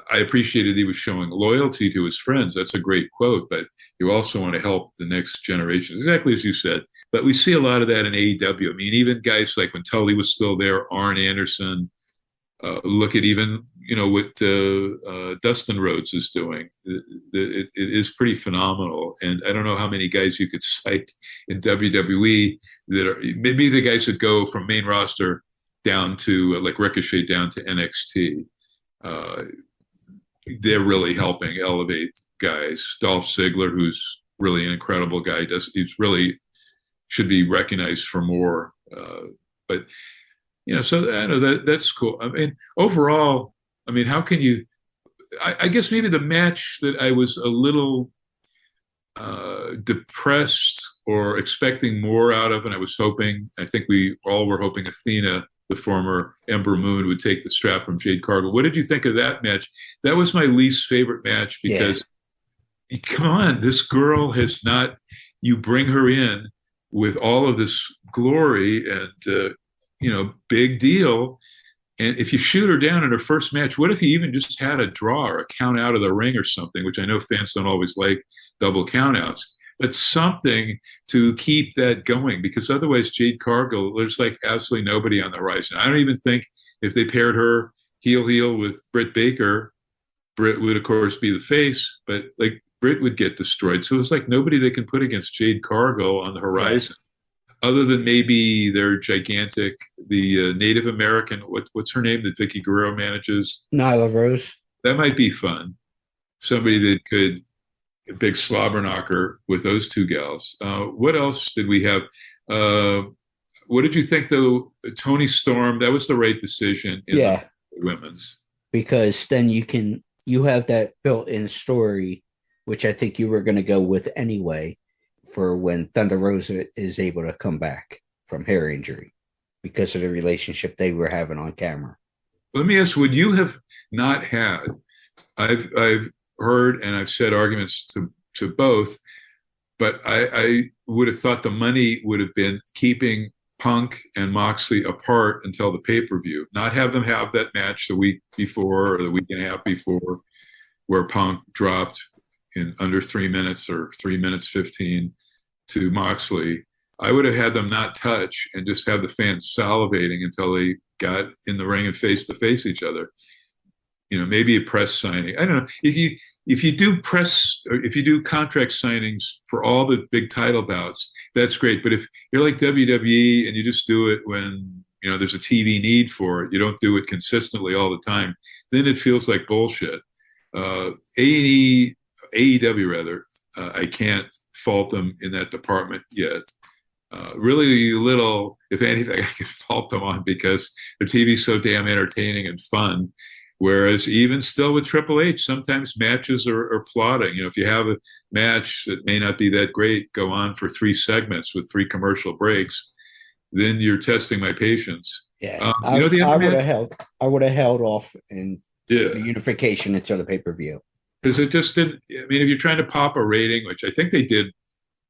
I appreciated he was showing loyalty to his friends. That's a great quote, but you also want to help the next generation, exactly as you said. But we see a lot of that in AEW. I mean, even guys like when Tully was still there, Arn Anderson, look at even, what Dustin Rhodes is doing. It is pretty phenomenal. And I don't know how many guys you could cite in WWE that are maybe the guys that go from main roster down to like Ricochet down to NXT. uh, they're really helping elevate guys. Dolph Ziggler, who's really an incredible guy, he's really should be recognized for more. But so I know that's cool. I mean, overall, I mean, how can you? I guess maybe the match that I was a little depressed or expecting more out of, and I think we all were hoping Athena, the former Ember Moon, would take the strap from Jade Cargill. What did you think of that match? That was my least favorite match because, come on, this girl has not. You bring her in with all of this glory and big deal. And if you shoot her down in her first match, what if you even just had a draw or a count out of the ring or something, which I know fans don't always like double countouts, but something to keep that going, because otherwise Jade Cargill, there's like absolutely nobody on the horizon. I don't even think if they paired her heel with Britt Baker, Britt would of course be the face, but like Britt would get destroyed. So there's like nobody they can put against Jade Cargill on the horizon. Other than maybe they're gigantic, the Native American, what's her name that Vicky Guerrero manages?
Nyla Rose.
That might be fun. Somebody that could, a big slobber knocker with those two gals. What else did we have? What did you think, though? Tony Storm, that was the right decision in the women's.
Because then you have that built-in story, which I think you were going to go with anyway, for when Thunder Rosa is able to come back from hair injury because of the relationship they were having on camera.
Let me ask, would you have not had, I've heard and I've said arguments to both, but I would have thought the money would have been keeping Punk and Moxley apart until the pay-per-view, not have them have that match the week before or the week and a half before where Punk dropped in under 3 minutes or 3 minutes 15 to Moxley. I would have had them not touch and just have the fans salivating until they got in the ring and face to face each other. Maybe a press signing. I don't know. If you do contract signings for all the big title bouts, that's great. But if you're like WWE and you just do it when there's a TV need for it, you don't do it consistently all the time, then it feels like bullshit. AEW rather, I can't fault them in that department yet. Really little, if anything, I can fault them on because their TV's so damn entertaining and fun. Whereas even still with Triple H, sometimes matches are plotting. If you have a match that may not be that great, go on for 3 segments with 3 commercial breaks, then you're testing my patience.
Yeah, I would have held off in the unification until the pay-per-view.
Because it just didn't. I mean, if you're trying to pop a rating, which I think they did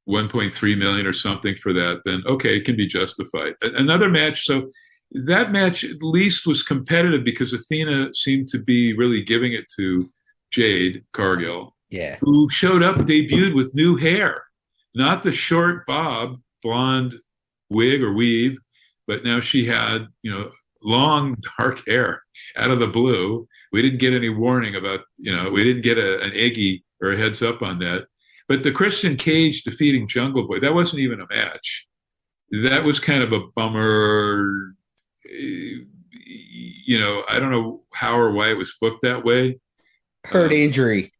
1.3 million or something for that, then okay, it can be justified. Another match, so that match at least was competitive because Athena seemed to be really giving it to Jade Cargill, who showed up, debuted with new hair, not the short bob blonde wig or weave, but now she had long dark hair out of the blue. We didn't get any warning about, we didn't get an Iggy or a heads up on that. But the Christian Cage defeating Jungle Boy, that wasn't even a match. That was kind of a bummer. I don't know how or why it was booked that way.
Hurt injury.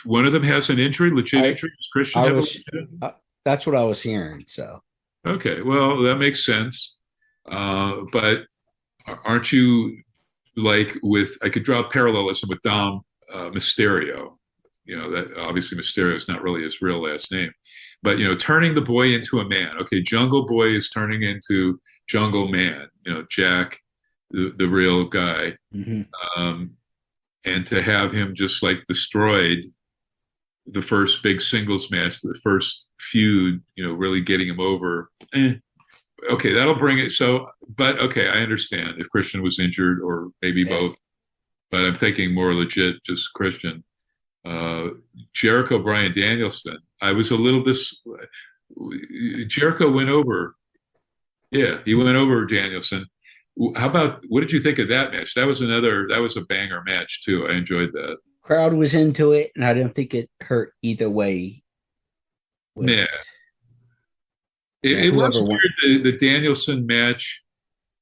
One of them has an injury, legit injury. Does Christian have
that's what I was hearing. So
okay, well that makes sense. But aren't you like with? I could draw a parallelism with Dom Mysterio. That obviously Mysterio is not really his real last name, but turning the boy into a man. Okay, Jungle Boy is turning into Jungle Man. Jack, the real guy, and to have him just like destroyed the first big singles match, the first feud, really getting him over. Okay, that'll bring it. So, but okay, I understand if Christian was injured or maybe both, but I'm thinking more legit, just Christian. Jericho, Bryan Danielson. I was a little Jericho went over. Yeah, he went over Danielson. How about, what did you think of that match? That was a banger match too. I enjoyed that.
Crowd was into it, and I didn't think it hurt either way.
It was weird, the Danielson match.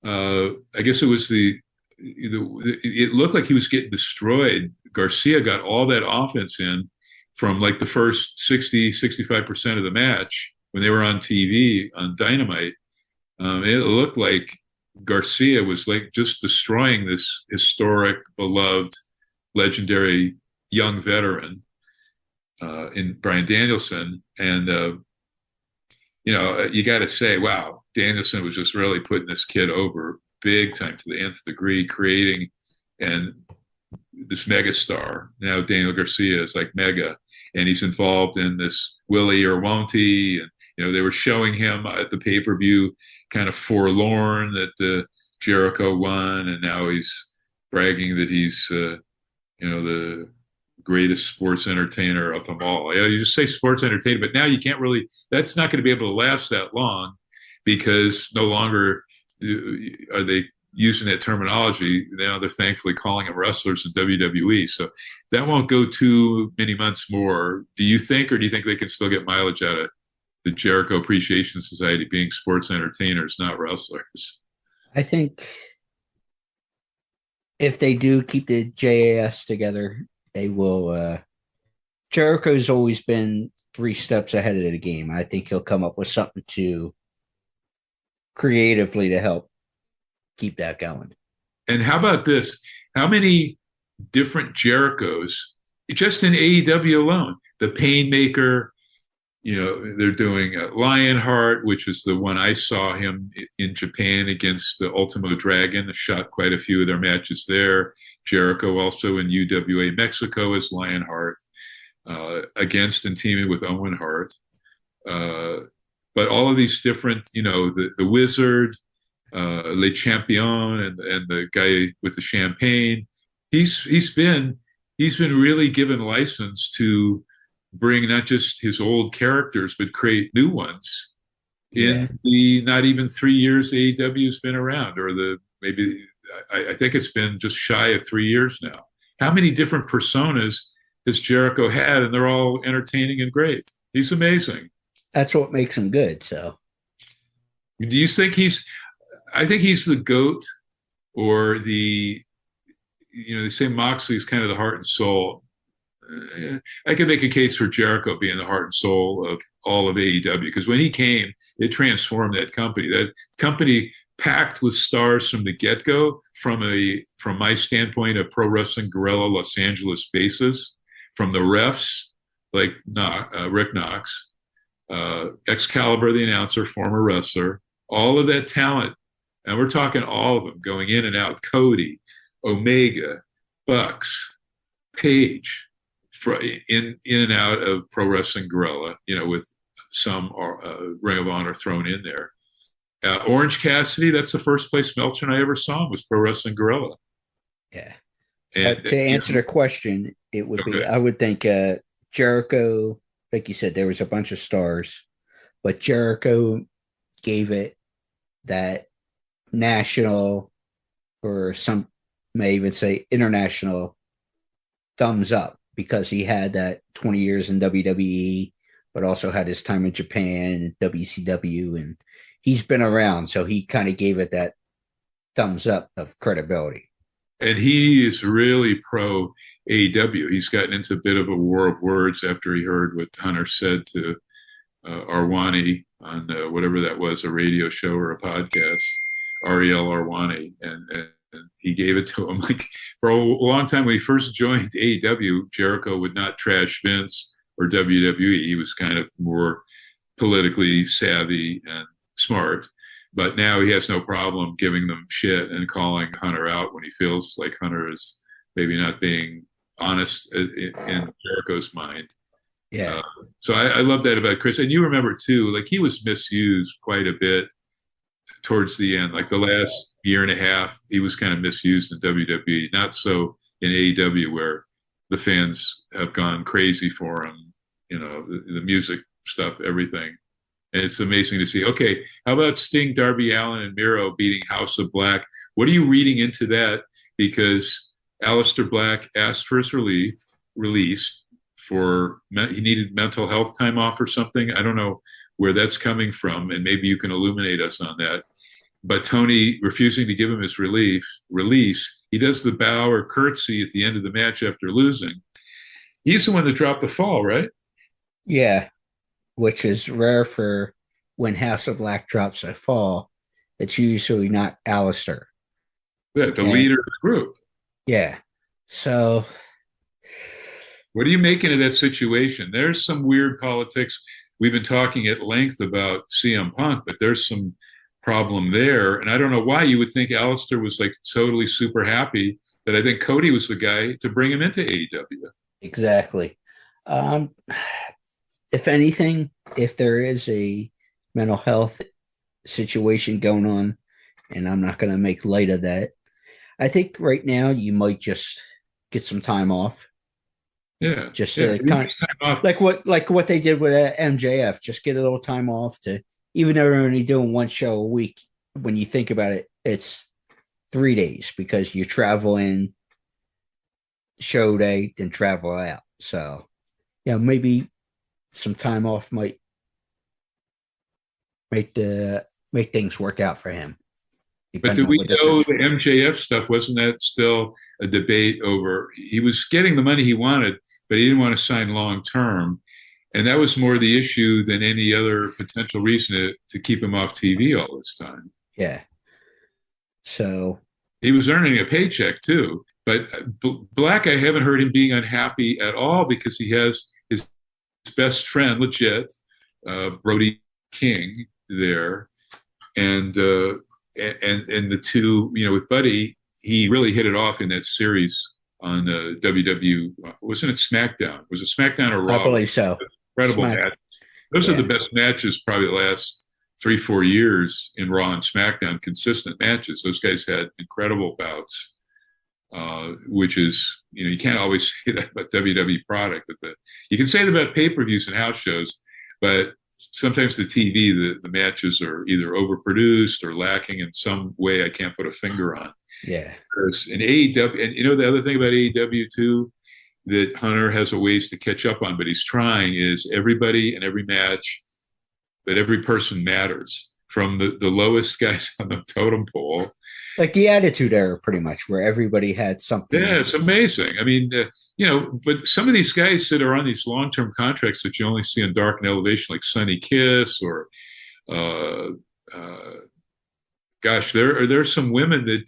I guess it was the it looked like he was getting destroyed. Garcia got all that offense in from like the first 65% of the match when they were on TV on Dynamite. It looked like Garcia was like just destroying this historic, beloved, legendary young veteran in Bryan Danielson. And, you got to say, wow, Danielson was just really putting this kid over big time to the nth degree, creating and this mega star. Now Daniel Garcia is like mega, and he's involved in this Willie or Won't He? And, they were showing him at the pay-per-view kind of forlorn that Jericho won, and now he's bragging that he's, the greatest sports entertainer of them all. You just say sports entertainer, but now you can't really, that's not going to be able to last that long, because no longer are they using that terminology. Now they're thankfully calling them wrestlers in WWE. So that won't go too many months more. Do you think they can still get mileage out of the Jericho Appreciation Society being sports entertainers, not wrestlers?
I think if they do keep the JAS together, they will. Jericho's always been 3 steps ahead of the game. I think he'll come up with something creatively to help keep that going.
And how about this? How many different Jerichos, just in AEW alone? The Painmaker, they're doing Lionheart, which is the one I saw him in Japan against the Ultimo Dragon. Shot quite a few of their matches there. Jericho also in UWA Mexico as Lionheart, against and teaming with Owen Hart. But all of these different, the Wizard, Le Champion, and the guy with the champagne, he's been really given license to bring not just his old characters, but create new ones in the not even 3 years AEW's been around, or I think it's been just shy of 3 years now. How many different personas has Jericho had, and they're all entertaining and great. He's amazing.
That's what makes him good. So
do you think I think he's the GOAT, or they say Moxley's kind of the heart and soul. I can make a case for Jericho being the heart and soul of all of AEW, because when he came, it transformed that company. That company packed with stars from the get-go, from my standpoint, a Pro Wrestling Guerrilla Los Angeles basis, from the refs like Rick Knox, Excalibur the announcer, former wrestler, all of that talent, and we're talking all of them going in and out, Cody, Omega, Bucks, Page, in and out of Pro Wrestling Guerrilla, with some Ring of Honor thrown in there. Orange Cassidy, that's the first place Meltzer and I ever saw him, was Pro Wrestling Guerrilla.
Yeah.
And
to answer the question, it would be, I would think Jericho, like you said, there was a bunch of stars, but Jericho gave it that national, or some may even say international, thumbs up, because he had that 20 years in WWE, but also had his time in Japan, WCW, and he's been around. So he kind of gave it that thumbs up of credibility.
And he is really pro AEW. He's gotten into a bit of a war of words after he heard what Hunter said to Arwani on whatever that was, a radio show or a podcast, Ariel Arwani. And he gave it to him. Like, for a long time when he first joined AEW, Jericho would not trash Vince or WWE. He was kind of more politically savvy and smart. But now he has no problem giving them shit and calling Hunter out when he feels like Hunter is maybe not being honest in Jericho's mind.
Yeah.
So I love that about Chris. And you remember too, like, he was misused quite a bit towards the end. Like the last year and a half, he was kind of misused in WWE. Not so in AEW, where the fans have gone crazy for him. The music stuff, everything. And it's amazing to see. Okay, how about Sting, Darby Allin, and Miro beating House of Black? What are you reading into that? Because Aleister Black asked for his release for, he needed mental health time off or something. I don't know where that's coming from, and maybe you can illuminate us on that. but Tony refusing to give him his release, he does the bow or curtsy at the end of the match after losing. He's the one that dropped the fall, right?
Yeah, which is rare for when House of Black drops a fall. It's usually not Alistair.
Yeah, the leader of the group.
Yeah. So
what are you making of that situation? There's some weird politics. We've been talking at length about CM Punk, but there's some problem there. And I don't know why you would think Alistair was like totally super happy, that I think Cody was the guy to bring him into AEW.
exactly. If anything, if there is a mental health situation going on, and I'm not going to make light of that, I think right now you might just get some time off.
Yeah,
Just
yeah,
kind of like what they did with MJF. Just get a little time off to, even though they're only doing one show a week. When you think about it, it's 3 days because you travel in, show day, then travel out. So, yeah, maybe some time off might make things work out for him.
But do we know the MJF stuff? Wasn't that still a debate over? He was getting the money he wanted, but he didn't want to sign long term, and that was more the issue than any other potential reason to keep him off TV all this time.
Yeah. So
he was earning a paycheck too. But Black, I haven't heard him being unhappy at all because he has his best friend, legit, Brody King there, and the two, with Buddy, he really hit it off in that series on WW. Wasn't it SmackDown? Was it SmackDown or Raw?
I believe so.
Incredible match. Those are the best matches probably the last 3-4 years in Raw and SmackDown. Consistent matches. Those guys had incredible bouts, which is, you can't always say that about WWE product. You can say that about pay-per-views and house shows, but sometimes the TV, the matches are either overproduced or lacking in some way I can't put a finger on.
Yeah.
Because in AEW, and the other thing about AEW too, that Hunter has a ways to catch up on, but he's trying, is everybody and every match, that every person matters, from the lowest guys on the totem pole.
Like the Attitude Era, pretty much, where everybody had something.
Yeah, it's amazing. I mean, but some of these guys that are on these long-term contracts that you only see on Dark and Elevation, like Sonny Kiss, or there's some women that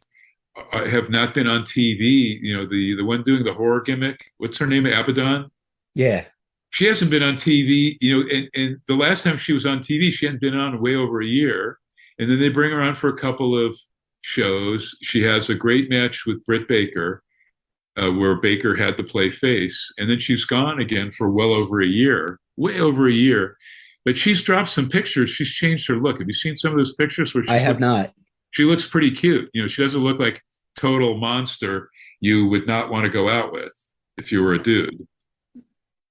have not been on TV. The one doing the horror gimmick, what's her name? Abaddon?
Yeah.
She hasn't been on TV, and the last time she was on TV, she hadn't been on way over a year. And then they bring her on for a couple of shows. She has a great match with Britt Baker, where Baker had to play face. And then she's gone again for well over a year, way over a year. But she's dropped some pictures. She's changed her look. Have you seen some of those pictures? Where
I have not.
She looks pretty cute. She doesn't look like total monster you would not want to go out with if you were a dude,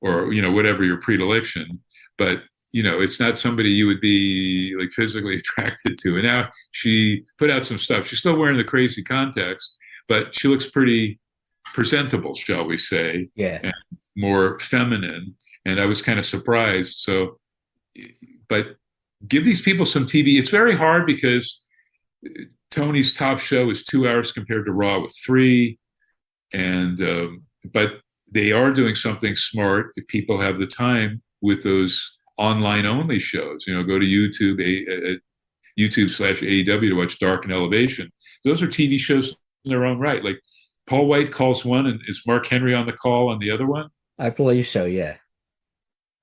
or whatever your predilection. But it's not somebody you would be like physically attracted to. And now she put out some stuff. She's still wearing the crazy contacts, but she looks pretty presentable, shall we say?
Yeah,
and more feminine. And I was kind of surprised. So, but give these people some TV. It's very hard because Tony's top show is 2 hours compared to Raw with 3. And, but they are doing something smart if people have the time with those online only shows. Go to YouTube, YouTube/AEW to watch Dark and Elevation. Those are TV shows in their own right. Like Paul White calls one, and is Mark Henry on the call on the other one?
I believe so, yeah.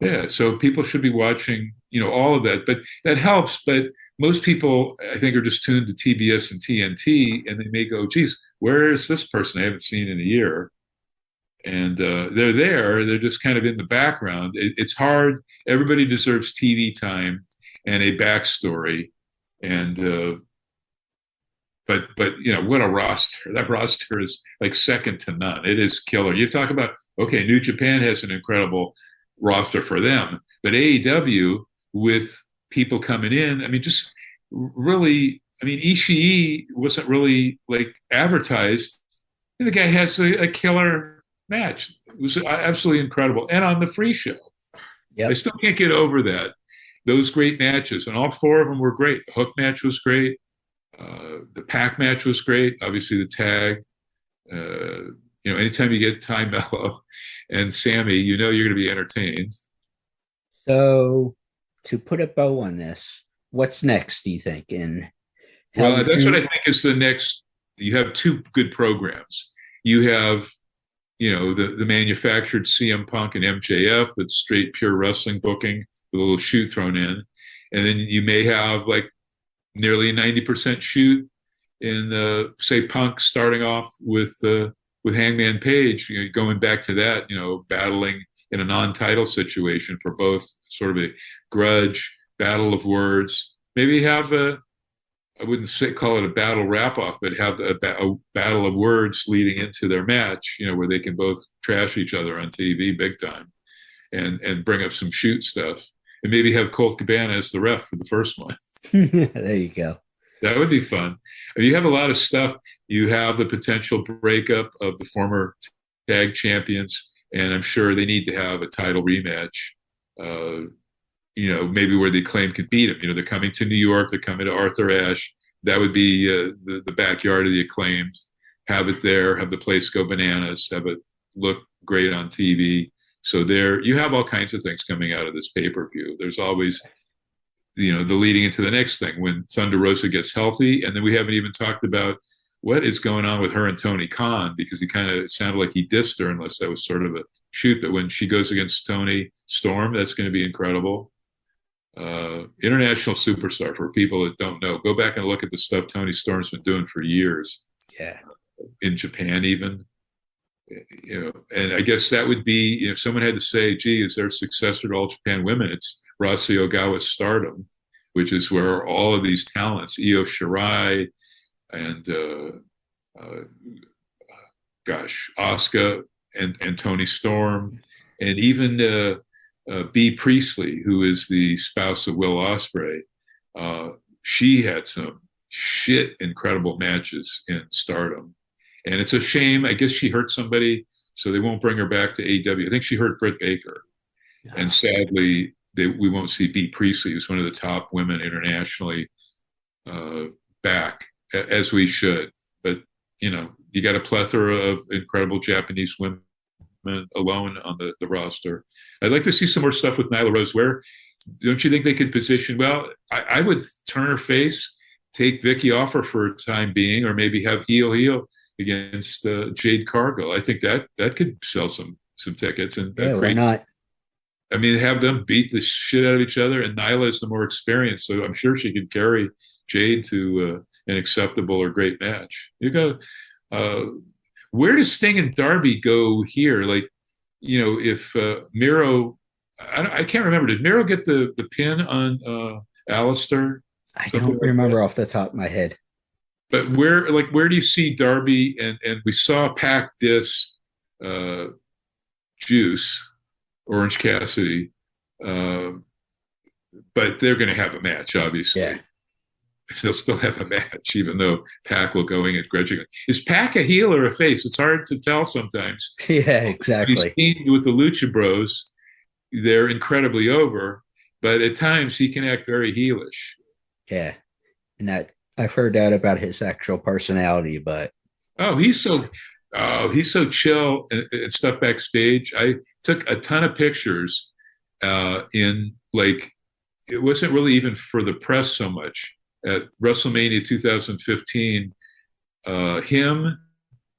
Yeah, so people should be watching, all of that. But that helps. But most people, I think, are just tuned to TBS and TNT, and they may go, geez, where is this person I haven't seen in a year? And they're there. They're just kind of in the background. It's hard. Everybody deserves TV time and a backstory. And but what a roster! That roster is like second to none. It is killer. You talk about, okay, New Japan has an incredible roster for them, but AEW, with people coming in, just really. Ishii wasn't really like advertised. The guy has a killer match. It was absolutely incredible. And on the free show. Yep. I still can't get over that. Those great matches. And all 4 of them were great. The Hook match was great. The Pac match was great. Obviously, the tag. Anytime you get Ty Mello and Sammy, you're going to be entertained.
So, to put a bow on this, what's next, do you think?
Well, that's what I think is the next. You have two good programs. You have, the manufactured CM Punk and MJF, that's straight pure wrestling booking with a little shoot thrown in. And then you may have like nearly 90% shoot in, say, Punk starting off with Hangman Page, going back to that, battling in a non-title situation for both sort of a grudge, battle of words. Maybe have I wouldn't call it a battle wrap-off, but have a battle of words leading into their match, where they can both trash each other on TV big time and bring up some shoot stuff. And maybe have Colt Cabana as the ref for the first one.
There you go.
That would be fun. You have a lot of stuff. You have the potential breakup of the former tag champions, and I'm sure they need to have a title rematch, maybe where the Acclaim could beat them. They're coming to New York. They're coming to Arthur Ashe. That would be the backyard of the Acclaimed. Have it there. Have the place go bananas. Have it look great on TV. So there, you have all kinds of things coming out of this pay-per-view. There's always, the leading into the next thing when Thunder Rosa gets healthy. And then we haven't even talked about what is going on with her and Tony Khan, because he kind of sounded like he dissed her, unless that was sort of a shoot. But when she goes against Tony Storm, that's going to be incredible. International superstar for people that don't know. Go back and look at the stuff Tony Storm's been doing for years.
Yeah.
In Japan even. And I guess that would be, if someone had to say, gee, is there a successor to All Japan Women? It's Rossi Ogawa's Stardom, which is where all of these talents, Io Shirai and, Asuka and Tony Storm, and even Bea Priestley, who is the spouse of Will Ospreay, she had some incredible matches in Stardom. And it's a shame. I guess she hurt somebody, so they won't bring her back to AEW. I think she hurt Britt Baker. Yeah. And sadly, we won't see Bea Priestley, who's one of the top women internationally, back, as we should. But, you got a plethora of incredible Japanese women alone on the roster. I'd like to see some more stuff with Nyla Rose. Where don't you think they could position? Well, I would turn her face, take Vicky off her for a time being, or maybe have heel against Jade Cargill. I think that could sell some tickets. And
why not?
I mean, have them beat the shit out of each other, and Nyla is the more experienced, so I'm sure she could carry Jade to an acceptable or great match. You go, where does Sting and Darby go here? Like, if Miro, I can't remember. Did Miro get the pin on Alistair?
I don't remember off the top of my head.
But where do you see Darby and we saw Pac diss Juice, Orange Cassidy, but they're going to have a match, obviously.
Yeah.
They'll still have a match, even though Pac will go in it grudgingly. Is Pac a heel or a face? It's hard to tell sometimes.
Yeah, exactly.
With the Lucha Bros, they're incredibly over, but at times he can act very heelish.
Yeah, and that I've heard that about his actual personality, but
he's so chill and stuff backstage. I took a ton of pictures in, like, it wasn't really even for the press so much. At WrestleMania 2015, him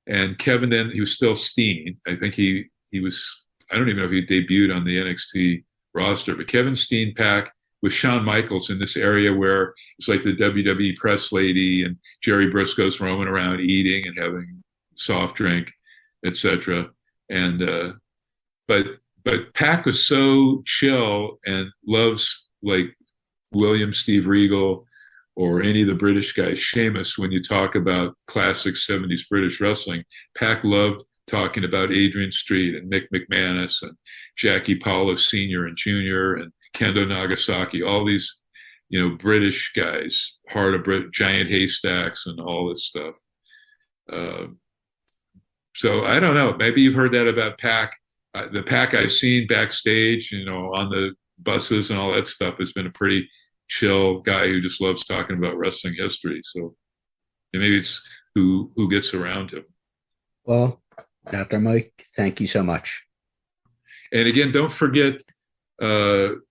and Kevin, then he was still Steen. I think he was, I don't even know if he debuted on the NXT roster, but Kevin Steen, Pac, with Shawn Michaels in this area where it's like the WWE press lady, and Jerry Briscoe's roaming around eating and having soft drink, etc. And but Pac was so chill and loves, like, William Steve Regal or any of the British guys. Sheamus, when you talk about classic 70s British wrestling, Pac loved talking about Adrian Street and Mick McManus and Jackie Paulo Sr. and Jr. and Kendo Nagasaki, all these, British guys, Heart of Giant Haystacks and all this stuff. So I don't know. Maybe you've heard that about Pac. The Pac I've seen backstage, on the buses and all that stuff, has been a pretty chill guy who just loves talking about wrestling history. So And maybe it's who gets around him.
Well, Dr. Mike, thank you so much.
And again, don't forget the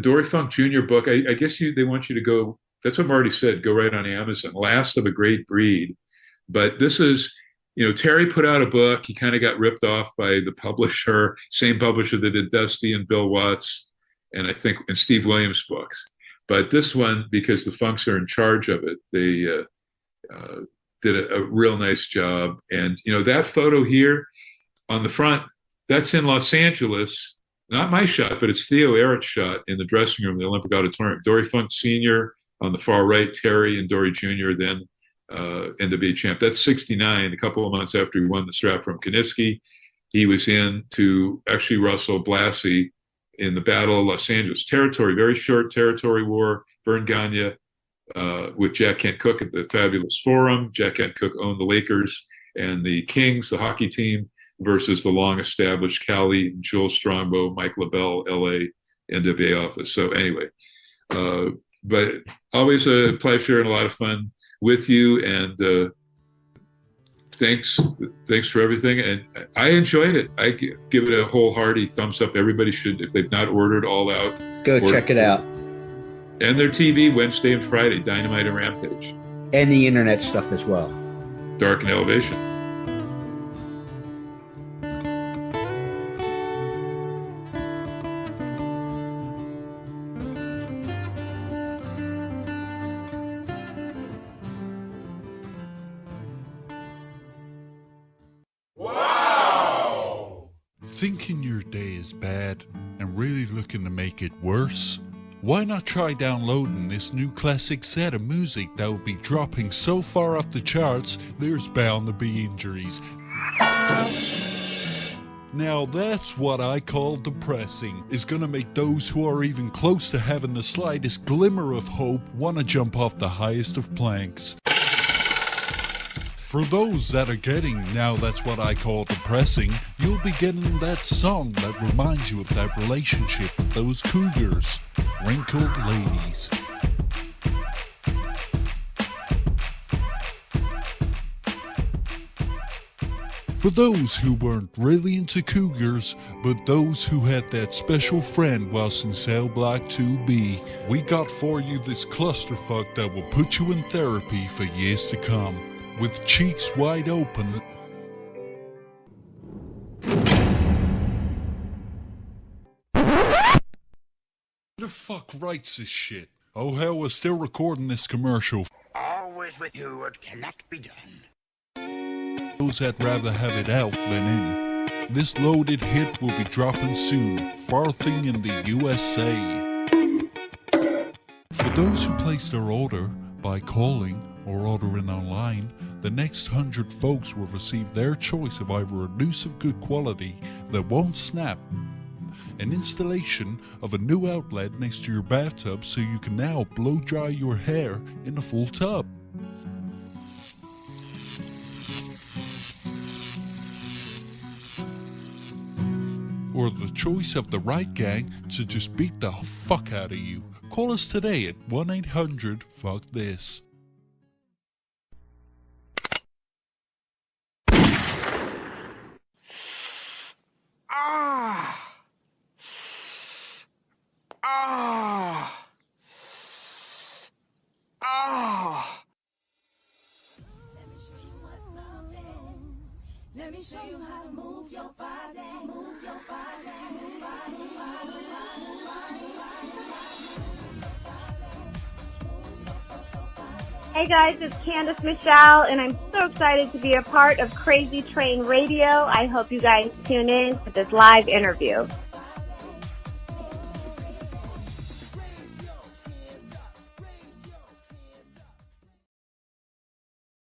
Dory Funk Jr. book. I guess they want you to go. That's what Marty said. Go right on Amazon. Last of a Great Breed. But this is, Terry put out a book. He kind of got ripped off by the publisher, same publisher that did Dusty and Bill Watts, and Steve Williams books. But this one, because the Funks are in charge of it, they did a real nice job. And that photo here on the front, that's in Los Angeles. Not my shot, but it's Theo Ehret's shot in the dressing room of the Olympic Auditorium. Dory Funk Sr. on the far right, Terry and Dory Jr. then NWA champ. That's 69, a couple of months after he won the strap from Kanifsky. He was in to actually Russell Blassie in the Battle of Los Angeles. Territory, very short territory war. Vern Gagne with Jack Kent Cooke at the Fabulous Forum. Jack Kent Cooke owned the Lakers and the Kings, the hockey team, versus the long-established Cal Eaton, Jules Strongbow, Mike LaBelle, L.A. NWA office. So anyway, but always a pleasure and a lot of fun with you, and thanks for everything. And I enjoyed it. I give it a wholehearted thumbs up. Everybody should, if they've not ordered All Out,
go check it out.
And their TV Wednesday and Friday, Dynamite and Rampage,
and the internet stuff as well.
Dark and Elevation.
Thinking your day is bad and really looking to make it worse? Why not try downloading this new classic set of music that will be dropping so far off the charts, there's bound to be injuries. Now that's what I call depressing. It's gonna make those who are even close to having the slightest glimmer of hope want to jump off the highest of planks. For those that are getting Now That's What I Call Depressing, you'll be getting that song that reminds you of that relationship with those cougars, Wrinkled Ladies. For those who weren't really into cougars, but those who had that special friend whilst in Cell Block 2B, we got for you this clusterfuck that will put you in therapy for years to come. With cheeks wide open. Who the fuck writes this shit? Oh hell, we're still recording this commercial.
Always with you, it cannot be done.
Those that rather have it out than in. This loaded hit will be dropping soon, farthing in the USA. For those who place their order by calling or ordering online, the next 100 folks will receive their choice of either a noose of good quality that won't snap, an installation of a new outlet next to your bathtub so you can now blow dry your hair in a full tub. Or the choice of the right gang to just beat the fuck out of you. Call us today at 1-800-FUCK-THIS.
Let me show you how to move your body, move your body, move body, body, body.
Hey guys, it's Candace Michelle, and I'm so excited to be a part of Crazy Train Radio. I hope you guys tune in to this live interview.